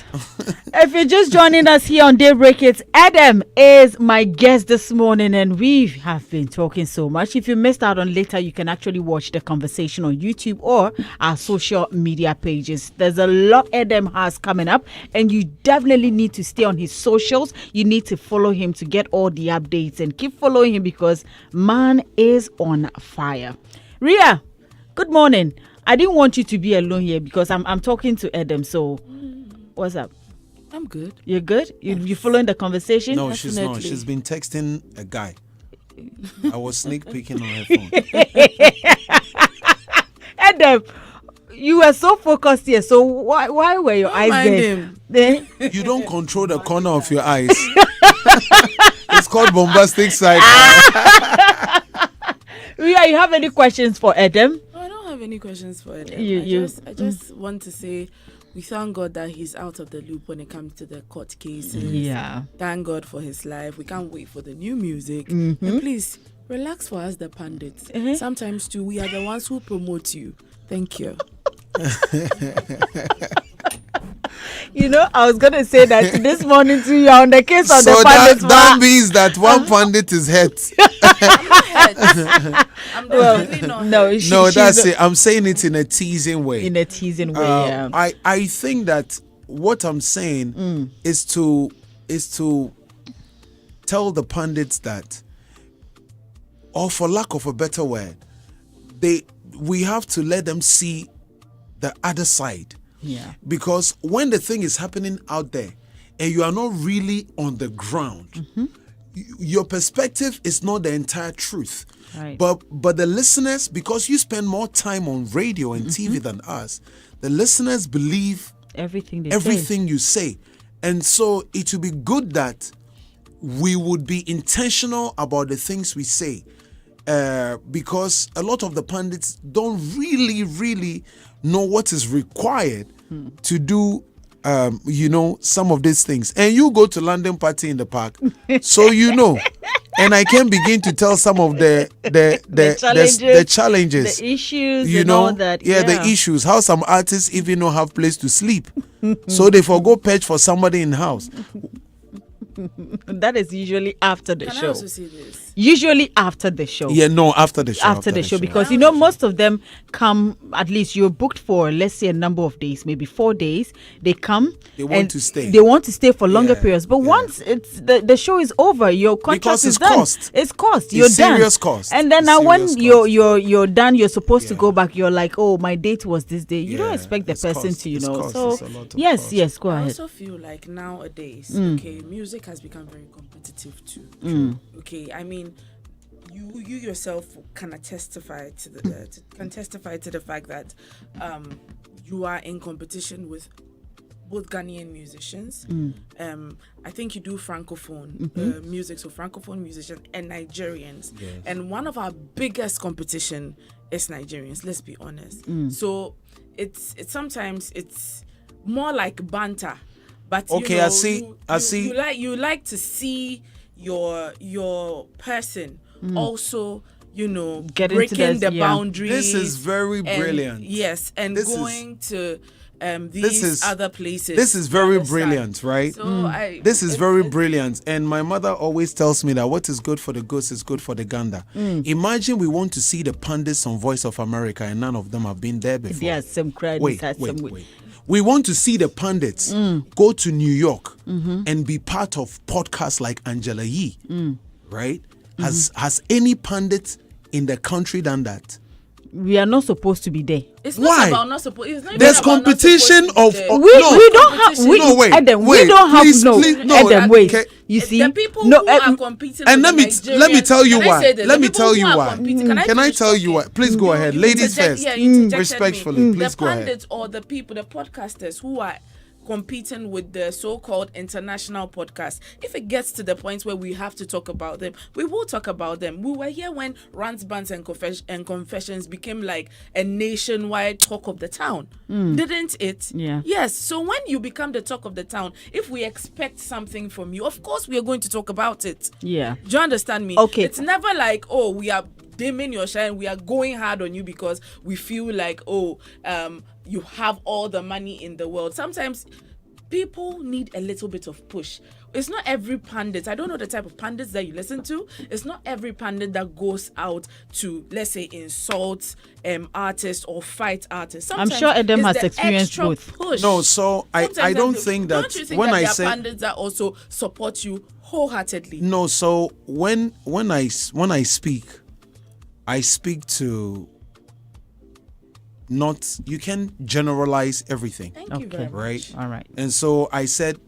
Speaker 1: If you're just joining us here on Daybreak, it's Edem is my guest this morning, and we have been talking so much. If you missed out on later, you can actually watch the conversation on YouTube or our social media pages. There's a lot Edem has coming up, and you definitely need to stay on his socials. You need to follow him to get all the updates, and keep following him because man is on fire. Ria, good morning. I didn't want you to be alone here because I'm talking to Edem. So, what's up?
Speaker 3: I'm good.
Speaker 1: You're good? You following the conversation?
Speaker 2: No,
Speaker 1: Definitely.
Speaker 2: she's not. She's been texting a guy. I was sneak peeking on her phone.
Speaker 1: Edem, you were so focused here. So why were your eyes there?
Speaker 2: You don't control the corner of your eyes. It's called bombastic side.
Speaker 1: Ria, you have any questions for Edem?
Speaker 3: I don't have any questions for Edem. I just want to say we thank God that he's out of the loop when it comes to the court cases.
Speaker 1: Yeah.
Speaker 3: Thank God for his life. We can't wait for the new music. Mm-hmm. And please, relax for us, the pundits. Mm-hmm. Sometimes, too, we are the ones who promote you. Thank you.
Speaker 1: You know, I was going to say that this morning too, you're on the case of the pundits.
Speaker 2: So that means that one pundit is hurt.
Speaker 3: I'm definitely not hurt.
Speaker 2: No, that's it. I'm saying it in a teasing way.
Speaker 1: In a teasing way, yeah.
Speaker 2: I think that what I'm saying is to tell the pundits that, or for lack of a better word, we have to let them see the other side.
Speaker 1: Yeah.
Speaker 2: Because when the thing is happening out there and you are not really on the ground, your perspective is not the entire truth.
Speaker 1: Right.
Speaker 2: But the listeners, because you spend more time on radio and TV than us, the listeners believe everything you say. And so it would be good that we would be intentional about the things we say. Because a lot of the pundits don't really know what is required to do, some of these things. And you go to London Party in the Park, so you know. And I can begin to tell some of the challenges,
Speaker 1: the issues,
Speaker 2: you
Speaker 1: and
Speaker 2: know,
Speaker 1: all that.
Speaker 2: Yeah, the issues. How some artists even don't have place to sleep, so they forgo patch for somebody in the house.
Speaker 1: That is usually after the
Speaker 3: Can
Speaker 1: show.
Speaker 3: I also say this?
Speaker 1: Usually after the show.
Speaker 2: Yeah, no, after the show.
Speaker 1: After the show, because most of them come, at least you're booked for, let's say, a number of days, maybe 4 days. They come.
Speaker 2: They want to stay.
Speaker 1: They want to stay for longer periods. But once it's the show is over, your contract is done. It's cost. You're done.
Speaker 2: Serious cost.
Speaker 1: And then now when you're done, you're supposed to go back. You're like, oh, my date was this day. You don't expect the person to, So yes, go ahead.
Speaker 3: I also feel like nowadays, okay, music has become very competitive too. Okay, I mean, you yourself can testify to the fact that you are in competition with both Ghanaian musicians. I think you do francophone music, so francophone musicians and Nigerians. Yes. And one of our biggest competition is Nigerians. Let's be honest. So it's sometimes it's more like banter. But
Speaker 2: okay, I see.
Speaker 3: You like to see your person also, breaking the boundaries.
Speaker 2: This is very brilliant.
Speaker 3: Yes, and going to these other places.
Speaker 2: This is very brilliant, right?
Speaker 3: So
Speaker 2: this is very brilliant. And my mother always tells me that what is good for the goose is good for the gander. Imagine we want to see the pundits on Voice of America and none of them have been there before.
Speaker 1: Yes, some credit.
Speaker 2: Wait. We want to see the pundits go to New York and be part of podcasts like Angela Yee, right? Has any pundit in the country done that?
Speaker 1: We are not supposed to be there.
Speaker 3: It's not about not supposed. It's not
Speaker 2: There's competition of.
Speaker 1: We don't have. Edem, we don't have. Edem, wait.
Speaker 2: Okay.
Speaker 1: You see,
Speaker 3: the people who are competing.
Speaker 2: And let me tell you why.
Speaker 3: Let me tell you why.
Speaker 2: Can I tell you why? Please go ahead, ladies first. Respectfully, please go ahead.
Speaker 3: The pundits or the people, the podcasters who are competing with the so-called international podcasts. If it gets to the point where we have to talk about them, we will talk about them. We were here when rants, bans, and confessions became like a nationwide talk of the town, didn't it?
Speaker 1: Yeah.
Speaker 3: Yes. So when you become the talk of the town, if we expect something from you, of course we are going to talk about it.
Speaker 1: Yeah.
Speaker 3: Do you understand me?
Speaker 1: Okay.
Speaker 3: It's never like, oh, we are dimming your shine, we are going hard on you because we feel like, you have all the money in the world. Sometimes people need a little bit of push. It's not every pundit. I don't know the type of pundits that you listen to. It's not every pundit that goes out to, let's say, insult artists or fight artists. Sometimes
Speaker 1: I'm sure Edem
Speaker 3: it's
Speaker 1: has
Speaker 3: the
Speaker 1: experienced
Speaker 3: extra
Speaker 1: both.
Speaker 3: push.
Speaker 2: No, so I don't
Speaker 3: Sometimes
Speaker 2: think that
Speaker 3: don't you think
Speaker 2: when
Speaker 3: that
Speaker 2: I
Speaker 3: there are
Speaker 2: say
Speaker 3: pundits that also support you wholeheartedly?
Speaker 2: no, so when I speak, I speak to not, you can generalize everything,
Speaker 3: Thank you very much.
Speaker 2: right?
Speaker 1: All right.
Speaker 2: And so I said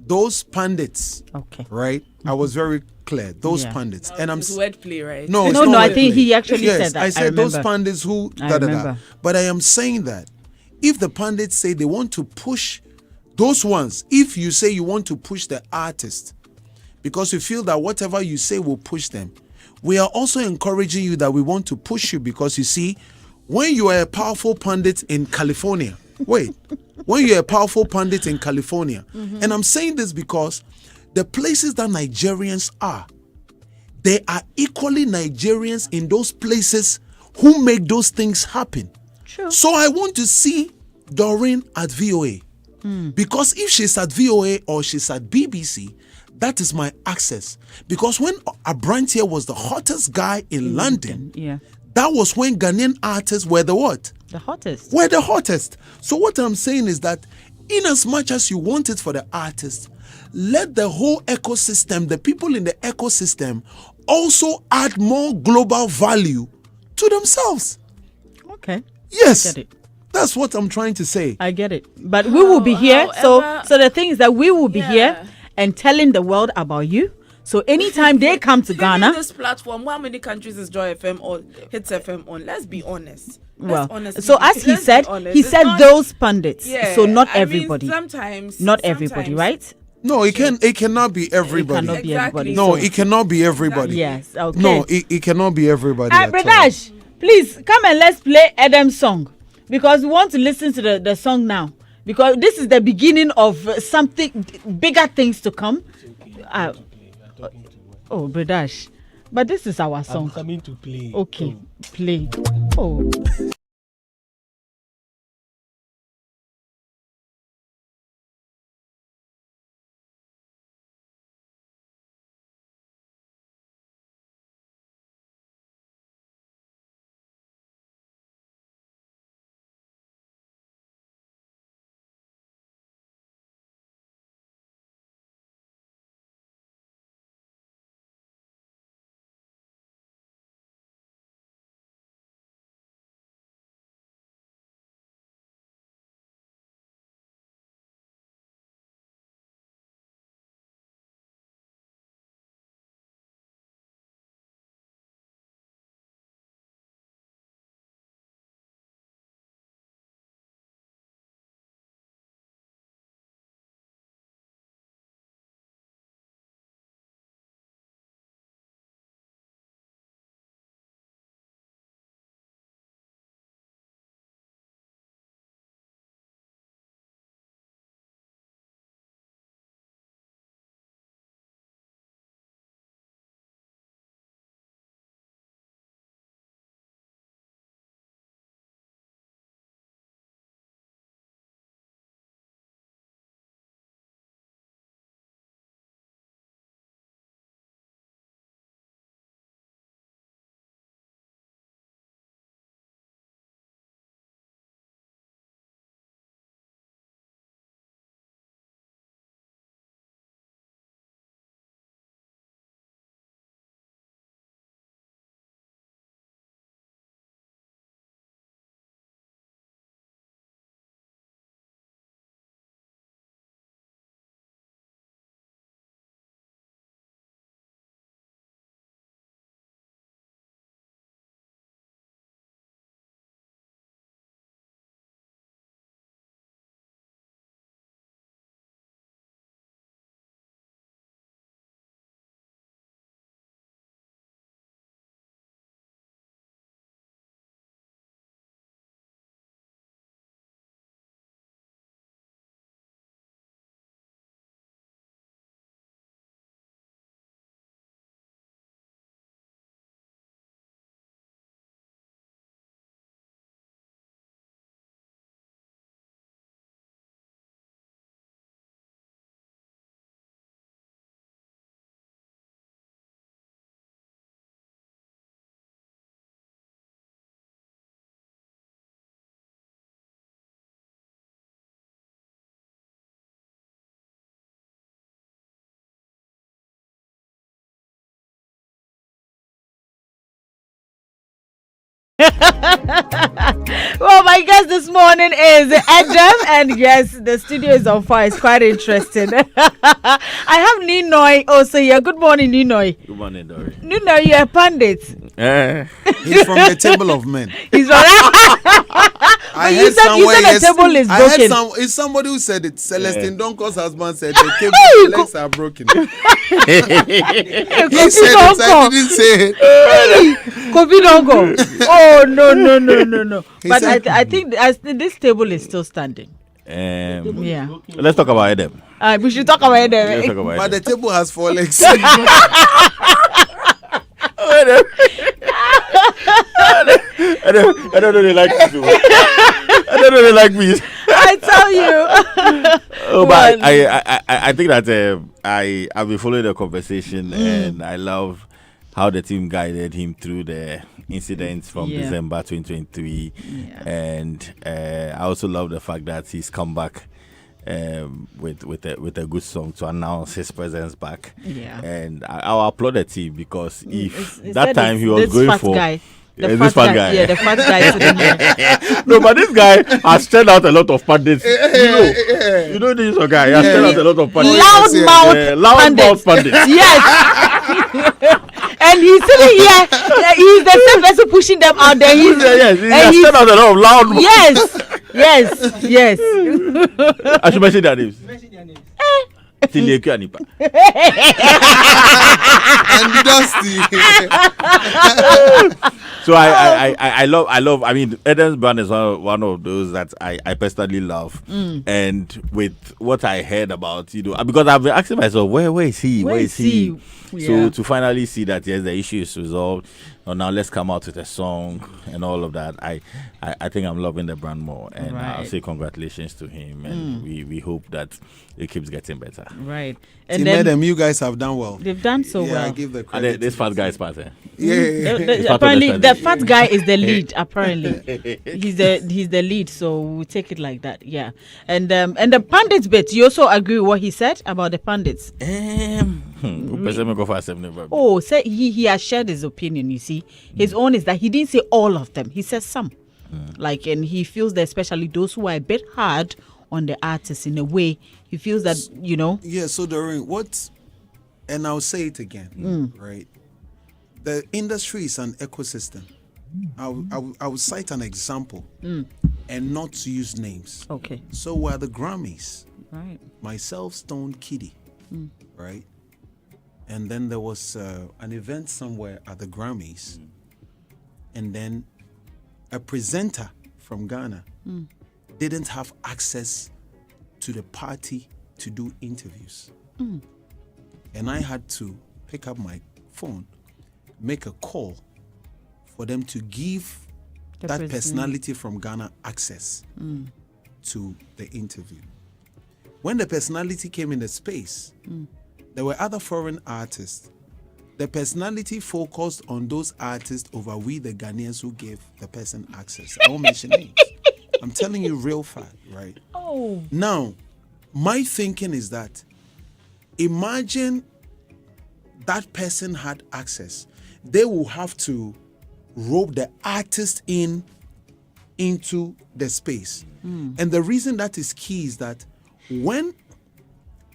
Speaker 2: those pundits,
Speaker 1: Okay.
Speaker 2: right? I was very clear. Those
Speaker 1: Yeah.
Speaker 2: pundits,
Speaker 3: Now,
Speaker 2: and I'm
Speaker 3: it's wordplay, right?
Speaker 2: no, it's
Speaker 1: No,
Speaker 2: not
Speaker 1: no, I
Speaker 2: wordplay.
Speaker 1: think he actually
Speaker 2: yes,
Speaker 1: said that.
Speaker 2: I
Speaker 1: I
Speaker 2: said those
Speaker 1: remember.
Speaker 2: pundits who
Speaker 1: I
Speaker 2: da da da.
Speaker 1: remember.
Speaker 2: But I am saying that if the pundits say they want to push those ones, if you say you want to push the artist because you feel that whatever you say will push them, we are also encouraging you that we want to push you because you see, when you are a powerful pundit in California, when you're a powerful pundit in California, and I'm saying this because the places that Nigerians are, they are equally Nigerians in those places who make those things happen.
Speaker 1: True.
Speaker 2: So I want to see Doreen at VOA. Because if she's at VOA or she's at BBC, that is my access. Because when Abrantier was the hottest guy in London,
Speaker 1: Yeah.
Speaker 2: that was when Ghanaian artists were the what?
Speaker 1: The hottest.
Speaker 2: Were the hottest. So what I'm saying is that in as much as you want it for the artist, let the whole ecosystem, the people in the ecosystem, also add more global value to themselves.
Speaker 1: Okay.
Speaker 2: Yes.
Speaker 1: Get it.
Speaker 2: That's what I'm trying to say.
Speaker 1: I get it. But we will be here.
Speaker 3: However-
Speaker 1: So the thing is that we will be
Speaker 3: Yeah.
Speaker 1: here and telling the world about you. So anytime they come to
Speaker 3: Even
Speaker 1: Ghana,
Speaker 3: this platform, how many countries is Joy FM or Hitz FM on? Let's be honest.
Speaker 1: well,
Speaker 3: Honestly
Speaker 1: so
Speaker 3: be-
Speaker 1: as he
Speaker 3: let's be
Speaker 1: said,
Speaker 3: honest.
Speaker 1: he
Speaker 3: It's
Speaker 1: said
Speaker 3: not-
Speaker 1: those pundits.
Speaker 3: Yeah,
Speaker 1: So not
Speaker 3: I mean,
Speaker 1: everybody.
Speaker 3: sometimes,
Speaker 1: Not everybody,
Speaker 3: sometimes-
Speaker 1: right?
Speaker 2: No, it cannot be everybody.
Speaker 1: cannot be
Speaker 3: Exactly.
Speaker 1: everybody.
Speaker 2: No,
Speaker 1: So-
Speaker 2: it cannot be everybody.
Speaker 1: Yes. Okay.
Speaker 2: No, it cannot be everybody. at all.
Speaker 1: Bradash, please come and let's play Edem's song because we want to listen to the song now because this is the beginning of something bigger things to come. Oh, Bradash, but this is our
Speaker 4: I'm
Speaker 1: song.
Speaker 4: coming to play.
Speaker 1: Okay, play. Oh. Well, my guest this morning is Edem, and yes, the studio is on fire. It's quite interesting. I have Ninoy also here. Good morning, Ninoy.
Speaker 4: Good morning, Dory.
Speaker 1: Ninoy, you're a pundit.
Speaker 2: He's from the table of men.
Speaker 1: He's from you said the table is broken.
Speaker 2: It's somebody who said it. Celestine Donko's husband said the table legs are broken. He said it. I didn't say it.
Speaker 1: Kofi Donko. Oh no. But I think this table is still standing. Yeah.
Speaker 4: Let's talk about Edem.
Speaker 1: We should talk about Edem.
Speaker 2: But the table has 4 legs.
Speaker 4: I don't really like you. I don't really like me.
Speaker 1: I tell you.
Speaker 4: But I think that I've been following the conversation and I love how the team guided him through the incidents from December 2023, and I also love the fact that he's come back with a good song to announce his presence back. Yeah, and I'll applaud the team because if that time he was going for.
Speaker 1: Guy. The fat guy. Yeah, the fat guy sitting here.
Speaker 4: No, but this guy has turned out a lot of pundits. You know this guy. He has turned out a lot of pundits.
Speaker 1: Loud mouth pundits. Yes. And he's sitting here. He's the same person pushing them out there. He
Speaker 4: has turned out a lot of loud mouth.
Speaker 1: Yes.
Speaker 4: I should mention their names. Tilieku Anipa.
Speaker 2: And Dusty.
Speaker 4: So I love. I mean, Edem's band is one of those that I personally love, and with what I heard about, because I've been asking myself, where is he? Where is he? Yeah. So to finally see that yes, the issue is resolved. Now let's come out with a song and all of that. I think I'm loving the brand more, and I'll say congratulations to him, and we hope that it keeps getting better.
Speaker 1: Right.
Speaker 2: And then you guys have done well.
Speaker 1: They've done so well.
Speaker 2: I give the credit.
Speaker 4: This fat guy is part.
Speaker 1: Apparently, the fat guy is the lead. Apparently, he's the lead. So we'll take it like that. Yeah. And the pundits bit. You also agree with what he said about the pundits? Oh, say he has shared his opinion. You see, his own is that he didn't say all of them. He says some. And he feels that especially those who are a bit hard on the artists in a way, he feels that
Speaker 2: Yeah. So Doreen, and I'll say it again, right? The industry is an ecosystem. I will cite an example and not use names.
Speaker 1: Okay.
Speaker 2: So we're the Grammys.
Speaker 1: Right.
Speaker 2: Myself, Stone, Kitty, right? And then there was an event somewhere at the Grammys, and then a presenter from Ghana didn't have access to the party to do interviews. And I had to pick up my phone, make a call for them to give that personality from Ghana access to the interview. When the personality came in the space, there were other foreign artists. The personality focused on those artists over we, the Ghanaians, who gave the person access. I won't mention names. I'm telling you real fact, right?
Speaker 1: Oh.
Speaker 2: Now, my thinking is that imagine that person had access. They will have to rope the artist into the space. And the reason that is key is that when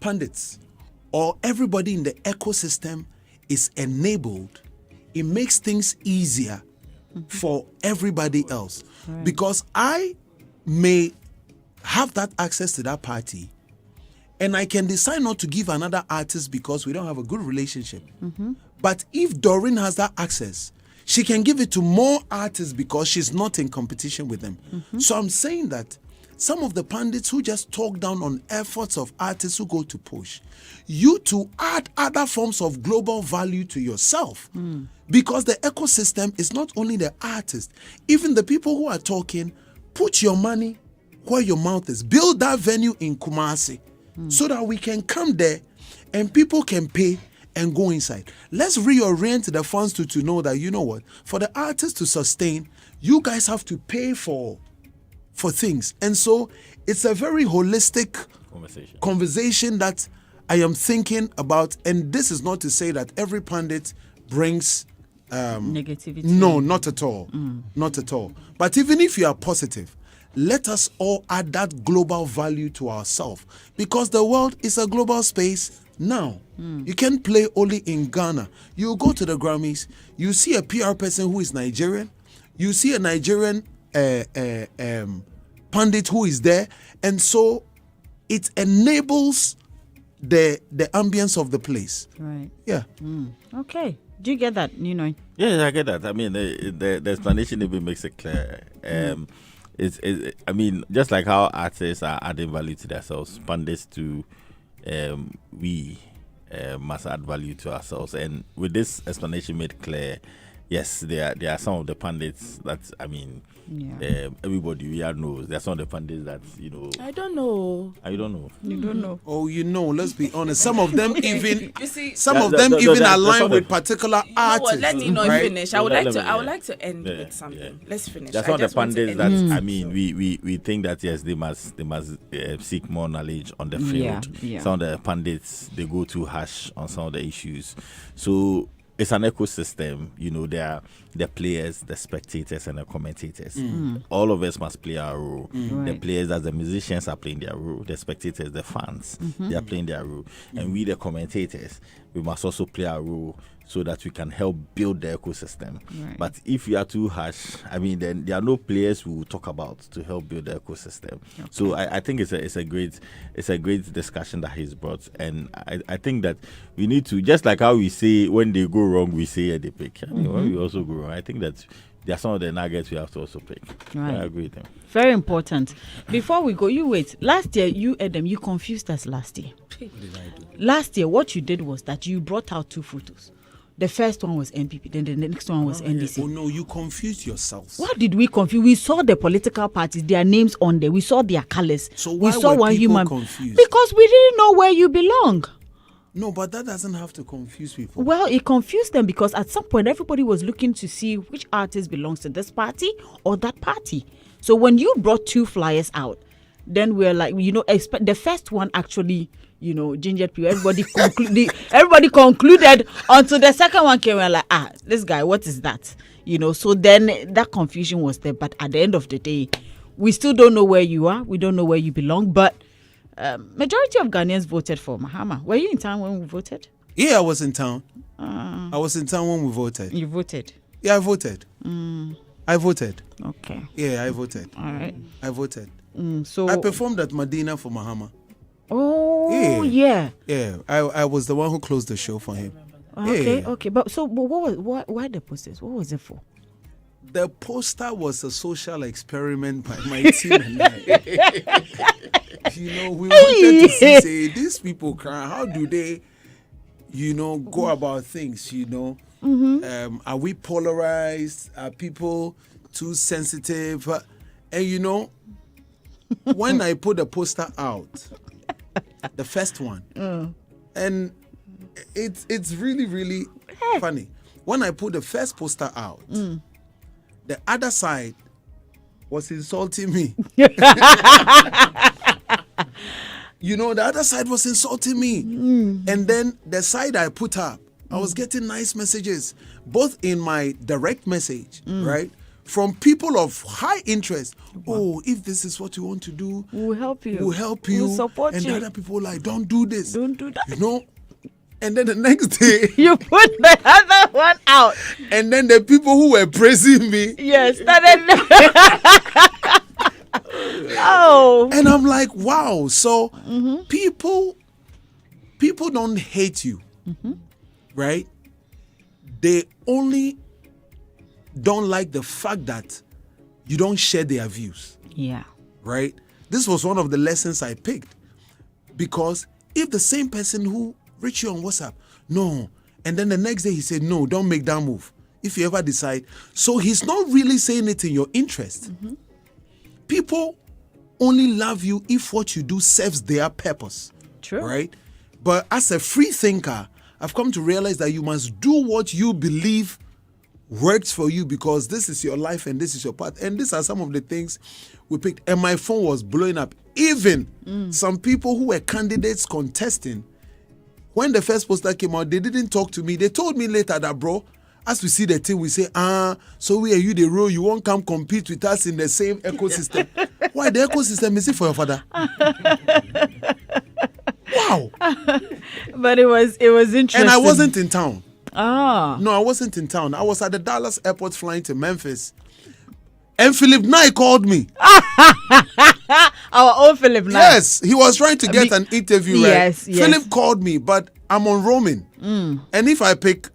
Speaker 2: pundits or everybody in the ecosystem is enabled, it makes things easier for everybody else. Right. Because I may have that access to that party and I can decide not to give another artist because we don't have a good relationship. But if Doreen has that access, she can give it to more artists because she's not in competition with them. So I'm saying that some of the pundits who just talk down on efforts of artists who go to push, you to add other forms of global value to yourself. Because the ecosystem is not only the artist, even the people who are talking, put your money where your mouth is. Build that venue in Kumasi so that we can come there and people can pay and go inside. Let's reorient the funds to know that, you know what, for the artists to sustain, you guys have to pay for things. And so it's a very holistic conversation that I am thinking about. And this is not to say that every pundit brings
Speaker 1: negativity.
Speaker 2: No, not at all. Not at all. But even if you are positive, let us all add that global value to ourselves, because the world is a global space now. You can't play only in Ghana. You go to the Grammys, you see a PR person who is Nigerian, you see a Nigerian pundit who is there, and so it enables the ambience of the place.
Speaker 1: Right.
Speaker 2: Yeah.
Speaker 1: Okay. Do you get that, Nino?
Speaker 4: Yeah, I get that. I mean, the explanation even makes it clear. I mean, just like how artists are adding value to themselves, pundits to we must add value to ourselves. And with this explanation made clear, yes, there are some of the pundits that, I mean, everybody here knows. There are some of the pundits that,
Speaker 3: I don't know.
Speaker 4: I don't know.
Speaker 1: You don't know.
Speaker 2: Oh, let's be honest. Some of them even
Speaker 3: You see,
Speaker 2: align with particular
Speaker 3: you know what,
Speaker 2: artists.
Speaker 3: let me not
Speaker 2: right?
Speaker 3: finish. I would like to end
Speaker 4: Yeah,
Speaker 3: with something.
Speaker 4: yeah.
Speaker 3: Let's finish.
Speaker 4: There's
Speaker 3: I
Speaker 4: some of the
Speaker 3: just want to
Speaker 4: pundits
Speaker 3: end
Speaker 4: that,
Speaker 3: it.
Speaker 4: I mean, we think that, yes, they must seek more knowledge on the field.
Speaker 1: Yeah.
Speaker 4: Some of the pundits, they go too harsh on some of the issues. So it's an ecosystem. There are the players, the spectators, and the commentators. All of us must play our role. The
Speaker 1: Right.
Speaker 4: players, as the musicians, are playing their role. The spectators, the fans, they are playing their role. And we, the commentators, we must also play our role so that we can help build the ecosystem.
Speaker 1: Right.
Speaker 4: But if you are too harsh, I mean, then there are no players we will talk about to help build the ecosystem. So I think it's a great discussion that he's brought, and I think that we need to, just like how we say when they go wrong, we say they pick. I mean, when we also go wrong, I think that there are some of the nuggets we have to also pick.
Speaker 1: Right.
Speaker 4: I agree with him.
Speaker 1: Very important. Before we go, you wait. Last year, Edem, you confused us last year. Last year, what you did was that you brought out two photos. The first one was NPP, then the next one was NDC.
Speaker 2: Oh no, you confused yourselves.
Speaker 1: What did we confuse? We saw the political parties, their names on there. We saw their colors.
Speaker 2: So
Speaker 1: we
Speaker 2: why
Speaker 1: saw
Speaker 2: were
Speaker 1: one
Speaker 2: people
Speaker 1: human
Speaker 2: confused?
Speaker 1: because we didn't know where you belong.
Speaker 2: No, but that doesn't have to confuse people.
Speaker 1: Well, it confused them because at some point everybody was looking to see which artist belongs to this party or that party. So when you brought two flyers out, then we're like, the first one actually, gingered people. Everybody concluded until the second one came. We're like, this guy, what is that? So then that confusion was there. But at the end of the day, we still don't know where you are. We don't know where you belong. But majority of Ghanaians voted for Mahama. Were you in town when we voted?
Speaker 2: Yeah, I was in town. I was in town when we voted.
Speaker 1: You voted?
Speaker 2: Yeah, I voted. I voted.
Speaker 1: Okay.
Speaker 2: Yeah, I voted.
Speaker 1: All right.
Speaker 2: I voted.
Speaker 1: So
Speaker 2: I performed at Medina for Mahama.
Speaker 1: Oh, yeah.
Speaker 2: Yeah, I was the one who closed the show for him.
Speaker 1: Okay,
Speaker 2: Yeah.
Speaker 1: okay. But why the posters? What was it for?
Speaker 2: The poster was a social experiment by my team and I. We wanted to see, these people cry. How do they, go about things, Are we polarized? Are people too sensitive? And, when I put the poster out, the first one, and it's really, really funny. When I put the first poster out, the other side was insulting me. The other side was insulting me. And then the side I put up, I was getting nice messages, both in my direct message, right? From people of high interest. Oh, if this is what you want to do,
Speaker 1: We'll help you.
Speaker 2: we'll help you.
Speaker 1: We'll support
Speaker 2: and
Speaker 1: you.
Speaker 2: other people like, don't do this.
Speaker 1: Don't do that.
Speaker 2: And then the next day,
Speaker 1: You put the other one out.
Speaker 2: and then the people who were praising me,
Speaker 1: Yes. Oh.
Speaker 2: and I'm like, wow. So people don't hate you, right? They only don't like the fact that you don't share their views,
Speaker 1: Yeah.
Speaker 2: right? This was one of the lessons I picked, because if the same person who reached you on WhatsApp, no, and then the next day he said, no, don't make that move, if you ever decide. So he's not really saying it in your interest. People only love you if what you do serves their purpose.
Speaker 1: True.
Speaker 2: Right? But as a free thinker, I've come to realize that you must do what you believe works for you, because this is your life and this is your path. And these are some of the things we picked. And my phone was blowing up. Even some people who were candidates contesting, when the first poster came out, they didn't talk to me. They told me later that, bro, as we see the thing, we say, so we are you the role, you won't come compete with us in the same ecosystem. Why the ecosystem is it for your father? Wow.
Speaker 1: But it was interesting.
Speaker 2: And I wasn't in town.
Speaker 1: No,
Speaker 2: I wasn't in town. I was at the Dallas airport flying to Memphis. And Philip Nye called me.
Speaker 1: Our own Philip Nye.
Speaker 2: Yes, he was trying to get an interview, right?
Speaker 1: Yes.
Speaker 2: Philip called me, but I'm on roaming. And if I pick,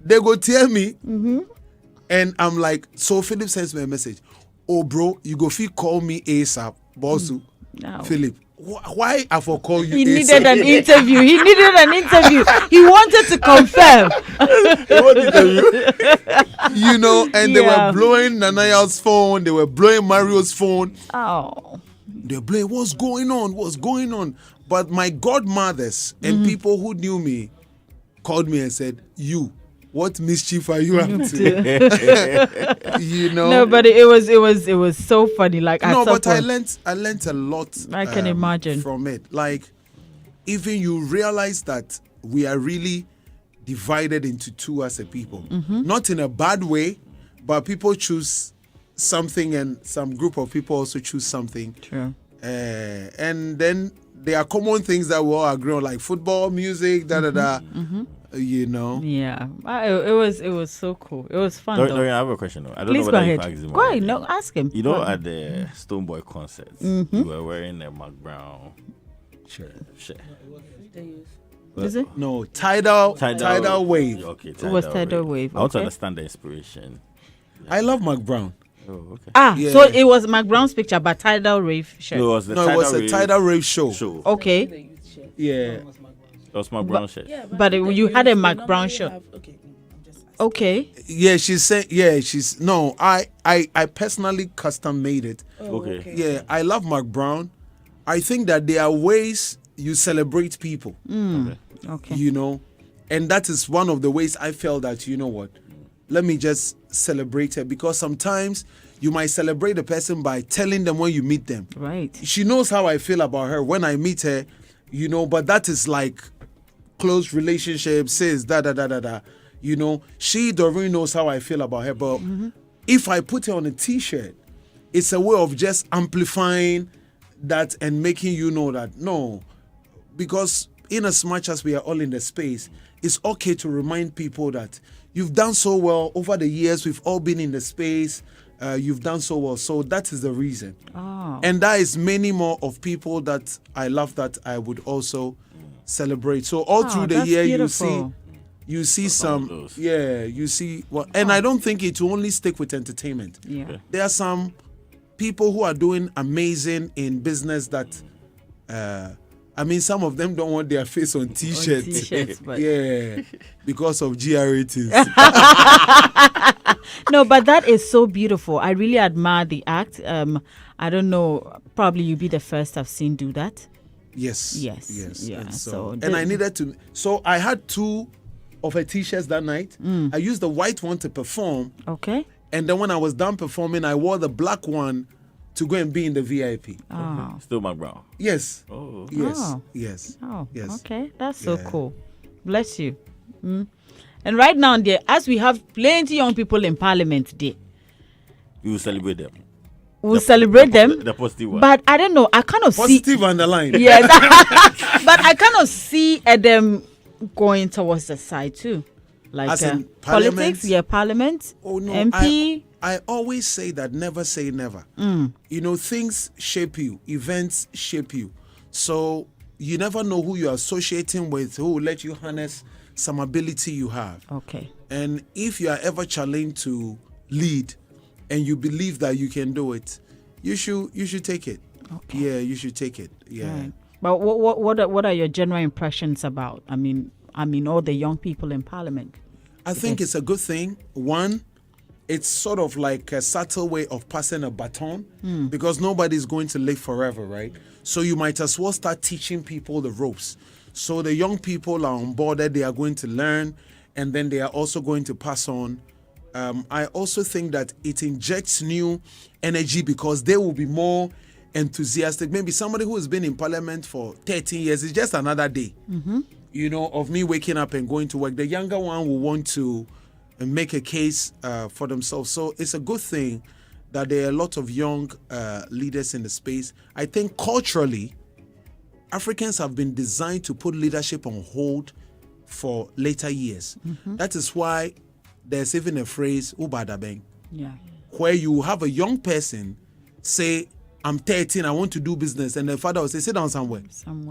Speaker 2: they go tell me. And I'm like, so Philip sends me a message. Oh, bro, you go call me ASAP. Bossu.
Speaker 1: No.
Speaker 2: Philip, why I for call you
Speaker 1: He
Speaker 2: ASAP?
Speaker 1: needed an interview. He wanted to confirm.
Speaker 2: You know, and they were blowing Nanaya's phone. They were blowing Mario's phone.
Speaker 1: Oh.
Speaker 2: They were blowing, what's going on? But my godmothers and people who knew me called me and said, what mischief are you up to? You know.
Speaker 1: No, but it was so funny. Like
Speaker 2: I learned a lot.
Speaker 1: I can imagine
Speaker 2: from it. Like even you realize that we are really divided into two as a people. Not in a bad way, but people choose something and some group of people also choose something.
Speaker 1: True.
Speaker 2: And then there are common things that we all agree on, like football, music, you know.
Speaker 1: Yeah, it was so cool. It was fun.
Speaker 4: I have a question though. I don't
Speaker 1: Please
Speaker 4: know
Speaker 1: go
Speaker 4: whether
Speaker 1: ahead.
Speaker 4: you can ask him.
Speaker 1: Go ahead. No, ask him.
Speaker 4: You know, at the Stoneboy concerts, you were wearing a Mark Brown shirt.
Speaker 1: Is it?
Speaker 2: No, tidal wave.
Speaker 4: Okay,
Speaker 1: It was tidal wave.
Speaker 4: I want to
Speaker 1: okay.
Speaker 4: understand the inspiration.
Speaker 2: I love Mark Brown.
Speaker 4: Oh, okay.
Speaker 2: Yeah.
Speaker 1: So it was Mark Brown's picture, but tidal rave shirt.
Speaker 4: No, it was
Speaker 2: a tidal rave show.
Speaker 1: Okay.
Speaker 2: Yeah.
Speaker 4: It was Mark Brown shirt.
Speaker 3: Yeah,
Speaker 1: But you had a Mark Brown shirt. Okay.
Speaker 2: Yeah, she's saying. Yeah, she's no. I personally custom made it.
Speaker 4: Okay.
Speaker 2: Yeah, I love Mark Brown. I think that there are ways you celebrate people.
Speaker 1: Okay.
Speaker 2: You know, and that is one of the ways I felt that, you know what, let me just celebrate her, because sometimes you might celebrate a person by telling them when you meet them.
Speaker 1: Right.
Speaker 2: She knows how I feel about her when I meet her, you know, but that is like close relationship, says you know, she already knows how I feel about her. But if I put her on a t-shirt, it's a way of just amplifying that and making you know that no, because in as much as we are all in the space, it's okay to remind people that you've done so well over the years. We've all been in the space. You've done so well. So that is the reason.
Speaker 1: Oh.
Speaker 2: And there is many more of people that I love that I would also celebrate. So all through the
Speaker 1: that's
Speaker 2: year,
Speaker 1: beautiful.
Speaker 2: you see some, you see, well, and I don't think it will only stick with entertainment.
Speaker 1: Yeah.
Speaker 4: Okay.
Speaker 2: There are some people who are doing amazing in business that, I mean, some of them don't want their face on t-shirts.
Speaker 1: T-shirts, but
Speaker 2: Yeah, because of GRATs.
Speaker 1: no, but that is so beautiful. I really admire the act. I don't know. Probably you'll be the first I've seen do that.
Speaker 2: Yes.
Speaker 1: Yes. Yeah.
Speaker 2: And
Speaker 1: So
Speaker 2: and I needed to. So I had two of her t-shirts that night. I used the white one to perform,
Speaker 1: Okay.
Speaker 2: and then when I was done performing, I wore the black one to go and be in the VIP.
Speaker 1: Oh.
Speaker 4: Still Mark Brown.
Speaker 2: Yes.
Speaker 4: Oh.
Speaker 2: Yes.
Speaker 1: Oh.
Speaker 2: Yes.
Speaker 1: Oh.
Speaker 2: Yes.
Speaker 1: Okay. That's so
Speaker 2: Yeah.
Speaker 1: cool. Bless you. And right now, there, as we have plenty young people in Parliament, there,
Speaker 4: We will celebrate them.
Speaker 1: we'll celebrate them.
Speaker 4: The positive one.
Speaker 1: But I don't know. I kind of see.
Speaker 2: Positive underline.
Speaker 1: Yes. But I kind of see them going towards the side too. Like
Speaker 2: As in
Speaker 1: politics,
Speaker 2: Parliament?
Speaker 1: yeah, Parliament,
Speaker 2: Oh no.
Speaker 1: MP.
Speaker 2: I always say that never say never. You know, things shape you, events shape you. So you never know who you're associating with, who will let you harness some ability you have.
Speaker 1: Okay.
Speaker 2: And if you are ever challenged to lead and you believe that you can do it, you should take it.
Speaker 1: Okay.
Speaker 2: Yeah, you should take it. Yeah.
Speaker 1: Right. But what are your general impressions about? I mean, all the young people in Parliament.
Speaker 2: I think it's a good thing. One, it's sort of like a subtle way of passing a baton because nobody's going to live forever, right? So you might as well start teaching people the ropes. So the young people are on board, they are going to learn, and then they are also going to pass on. I also think that it injects new energy because they will be more enthusiastic. Maybe somebody who has been in Parliament for 13 years is just another day, you know, of me waking up and going to work. The younger one will want to and make a case for themselves. So it's a good thing that there are a lot of young leaders in the space. I think culturally, Africans have been designed to put leadership on hold for later years. That is why there's even a phrase, Ubadabeng, where you have a young person say, I'm 13, I want to do business. And the father will say, sit down somewhere.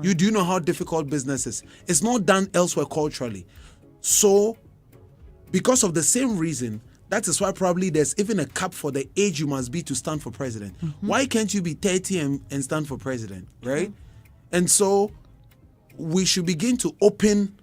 Speaker 2: You do know how difficult business is. It's not done elsewhere culturally. So, because of the same reason, that is why probably there's even a cap for the age you must be to stand for president. Why can't you be 30 and stand for president, right? And so, we should begin to open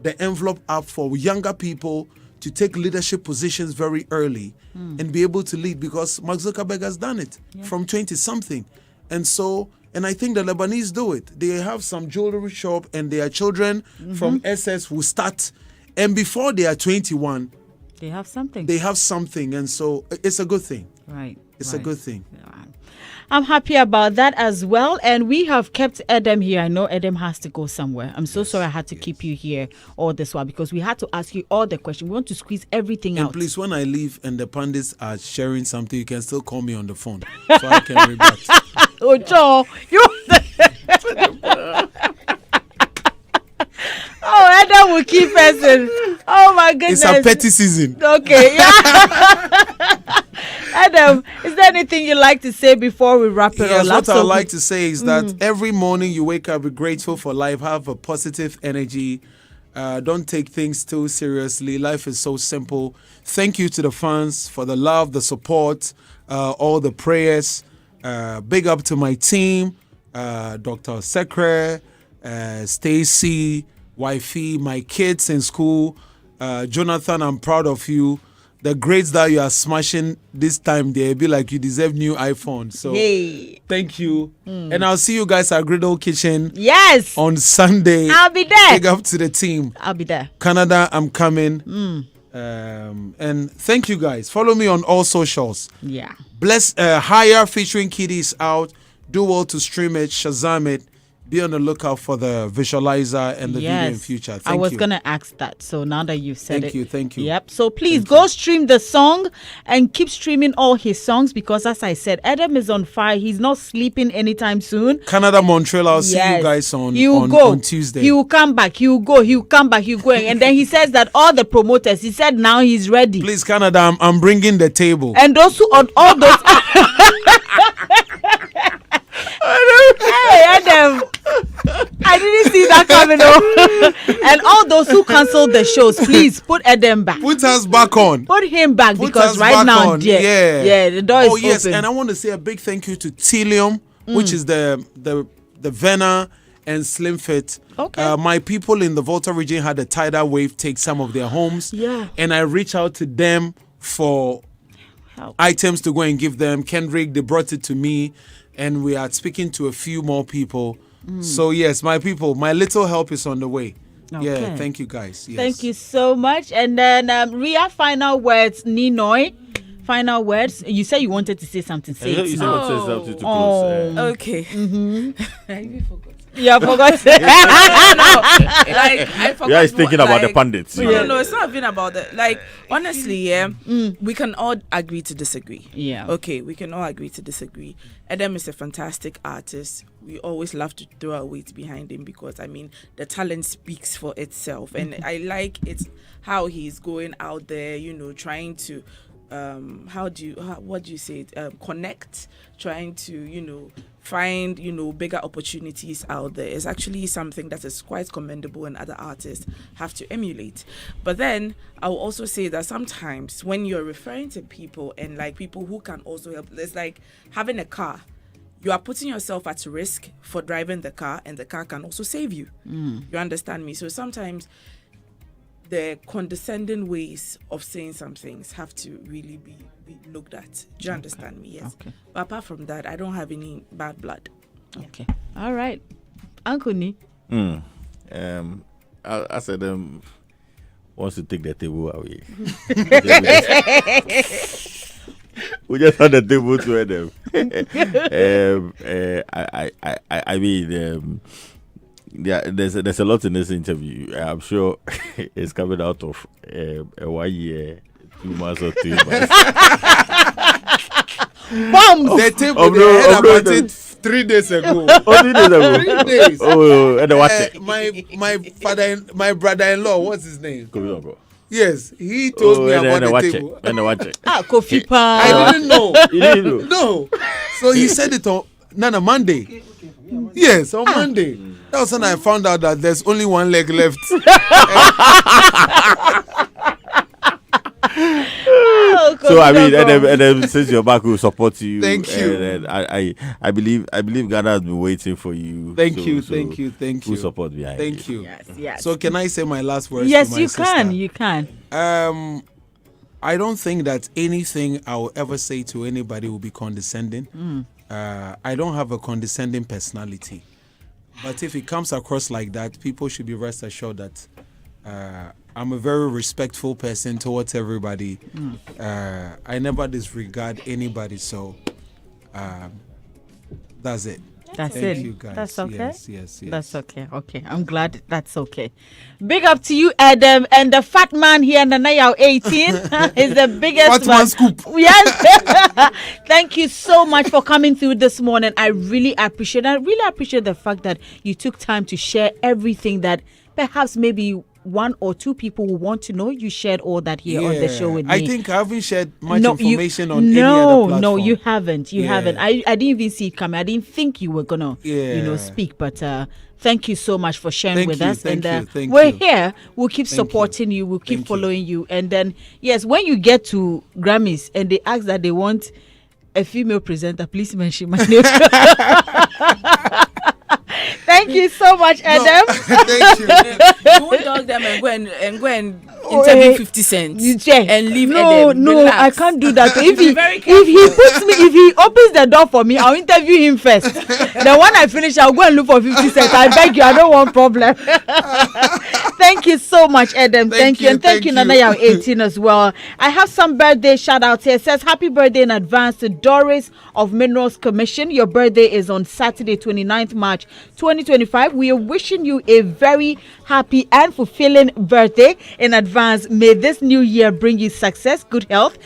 Speaker 2: the envelope up for younger people to take leadership positions very early and be able to lead, because Mark Zuckerberg has done it from 20-something. And so, and I think the Lebanese do it. They have some jewelry shop and their children from SS will start, and before they are 21,
Speaker 1: they have something.
Speaker 2: They have something, and so it's a good thing.
Speaker 1: Right.
Speaker 2: It's a good thing.
Speaker 1: I'm happy about that as well. And we have kept Edem here. I know Edem has to go somewhere. I'm so sorry I had to keep you here all this while, because we had to ask you all the questions. We want to squeeze everything out.
Speaker 2: And please, when I leave and the pundits are sharing something, you can still call me on the phone so I can rebut.
Speaker 1: Oh, Joe, you. Oh, Edem will keep person. Oh my goodness.
Speaker 2: It's a petty season.
Speaker 1: Okay. Yeah. Edem, is there anything you'd like to say before we wrap it all up?
Speaker 2: Yes, what I would like to say is that every morning you wake up, be grateful for life, have a positive energy. Don't take things too seriously. Life is so simple. Thank you to the fans for the love, the support, all the prayers. Big up to my team, Dr. Sekre, Stacy, wifey, my kids in school. Jonathan, I'm proud of you. The grades that you are smashing this time, they'll be like you deserve new iPhone. So thank you. And I'll see you guys at Griddle Kitchen.
Speaker 1: Yes.
Speaker 2: On Sunday.
Speaker 1: I'll be there.
Speaker 2: Big up to the team.
Speaker 1: I'll be there.
Speaker 2: Canada, I'm coming. And thank you guys. Follow me on all socials.
Speaker 1: Yeah.
Speaker 2: Bless Higher featuring Kiddies out. Do well to stream it, Shazam it. Be on the lookout for the visualizer and the video in future. Thank you.
Speaker 1: I was going to ask that. So now that you've said it.
Speaker 2: Thank you.
Speaker 1: Yep. So please go stream the song and keep streaming all his songs, because as I said, Edem is on fire. He's not sleeping anytime soon.
Speaker 2: Canada, Montreal, I'll see you guys on Tuesday.
Speaker 1: He will come back. He will go. He will come back. He will go. And then he says that all the promoters, he said now he's ready.
Speaker 2: Please, Canada, I'm bringing the table.
Speaker 1: And those who, all those... Hey, Edem. I didn't see that coming on. And all those who canceled the shows, please put Edem back.
Speaker 2: Put us back on.
Speaker 1: Put him back, because right now, the door is open.
Speaker 2: Yes, and I want to say a big thank you to Telium, which is the Vena and Slim Fit.
Speaker 1: Okay.
Speaker 2: My people in the Volta region had a tidal wave take some of their homes.
Speaker 1: Yeah.
Speaker 2: And I reached out to them for items to go and give them. Kendrick, they brought it to me. And we are speaking to a few more people. So, yes, my people, my little help is on the way. Okay. Yeah, thank you, guys. Yes.
Speaker 1: Thank you so much. And then, Ria, final words, Ninoy. Final words. You said you wanted to say something. Say it.
Speaker 4: You said you wanted to say something to close.
Speaker 3: Okay. I even forgot.
Speaker 1: Yeah, I forgot.
Speaker 3: I forgot.
Speaker 4: Yeah, he's thinking about the pundits.
Speaker 3: No, it's not even about that. Like, honestly, we can all agree to disagree.
Speaker 1: Yeah.
Speaker 3: Okay, we can all agree to disagree. Edem is a fantastic artist. We always love to throw our weight behind him, because, I mean, the talent speaks for itself. And I like it how he's going out there, trying to what do you say it? Connect, trying to find bigger opportunities out there. Is actually something that is quite commendable, and other artists have to emulate. But then I will also say that sometimes when you're referring to people and like people who can also help, it's like having a car. You are putting yourself at risk for driving the car, and the car can also save you. You understand me? So sometimes the condescending ways of saying some things have to really be looked at. Do you understand me? Yes. Okay. But apart from that, I don't have any bad blood.
Speaker 1: Okay. All right. Uncle Ni.
Speaker 4: I said wants to take the table away. We just had the table to them. I mean, there's a lot in this interview. I'm sure it's coming out of a 1 year 2 months or 3 months.
Speaker 1: Bombs.
Speaker 2: The table
Speaker 4: Oh,
Speaker 2: they
Speaker 4: no,
Speaker 2: heard
Speaker 4: oh, no,
Speaker 2: about
Speaker 4: no.
Speaker 2: it 3 days ago.
Speaker 4: Oh, 3 days ago.
Speaker 2: 3 days.
Speaker 4: Oh, and then watch it.
Speaker 2: My brother-in-law, what's his name?
Speaker 4: Come on, bro.
Speaker 2: Yes, he told me
Speaker 4: and
Speaker 2: about
Speaker 4: then
Speaker 2: the
Speaker 4: watch
Speaker 2: table.
Speaker 4: it. And then watch it.
Speaker 1: Kofi Pan.
Speaker 2: I didn't know.
Speaker 4: You didn't know.
Speaker 2: No. So he said it on Monday. Yes, on Monday. That was when I found out that there's only one leg left.
Speaker 4: So I mean, and then since you're back, we'll support you.
Speaker 2: Thank you.
Speaker 4: And I believe Ghana has been waiting for you.
Speaker 2: Thank you.
Speaker 4: Full support behind
Speaker 2: Thank you.
Speaker 1: Yes.
Speaker 2: So can I say my last words?
Speaker 1: Yes,
Speaker 2: to my
Speaker 1: you
Speaker 2: sister?
Speaker 1: can. You can.
Speaker 2: I don't think that anything I will ever say to anybody will be condescending. I don't have a condescending personality. But if it comes across like that, people should be rest assured that I'm a very respectful person towards everybody. I never disregard anybody. So that's it.
Speaker 1: That's
Speaker 2: Thank
Speaker 1: it.
Speaker 2: you, guys.
Speaker 1: That's okay.
Speaker 2: Yes.
Speaker 1: That's okay. Okay. I'm glad that's okay. Big up to you, Edem. And the fat man here, Nanayao 18, is the biggest
Speaker 2: Fat man scoop.
Speaker 1: Yes. Thank you so much for coming through this morning. I really appreciate the fact that you took time to share everything that perhaps maybe one or two people who want to know. You shared all that here on the show with me.
Speaker 2: I think I haven't shared much information on any other platform.
Speaker 1: No, you haven't. You haven't. I didn't even see it coming. I didn't think you were gonna, speak. But thank you so much for sharing with us.
Speaker 2: Thank you.
Speaker 1: We're here. We'll keep supporting you. We'll keep following you. And then, yes, when you get to Grammys and they ask that they want a female presenter, please mention my name. Thank you so much, Edem.
Speaker 2: Thank you.
Speaker 3: You won't dog them and go and interview 50 Cent and leave Edem.
Speaker 1: No,
Speaker 3: Relax.
Speaker 1: I can't do that. If
Speaker 3: Very
Speaker 1: he opens the door for me, I'll interview him first. Then when I finish, I'll go and look for 50 cents. I beg you, I don't want problem. Thank you so much, Edem. Thank you. And thank you, Nanaya 18 as well. I have some birthday shout outs here. It says happy birthday in advance to Doris of Minerals Commission. Your birthday is on Saturday, 29th March 2025. We are wishing you a very happy and fulfilling birthday in advance. May this new year bring you success, good health,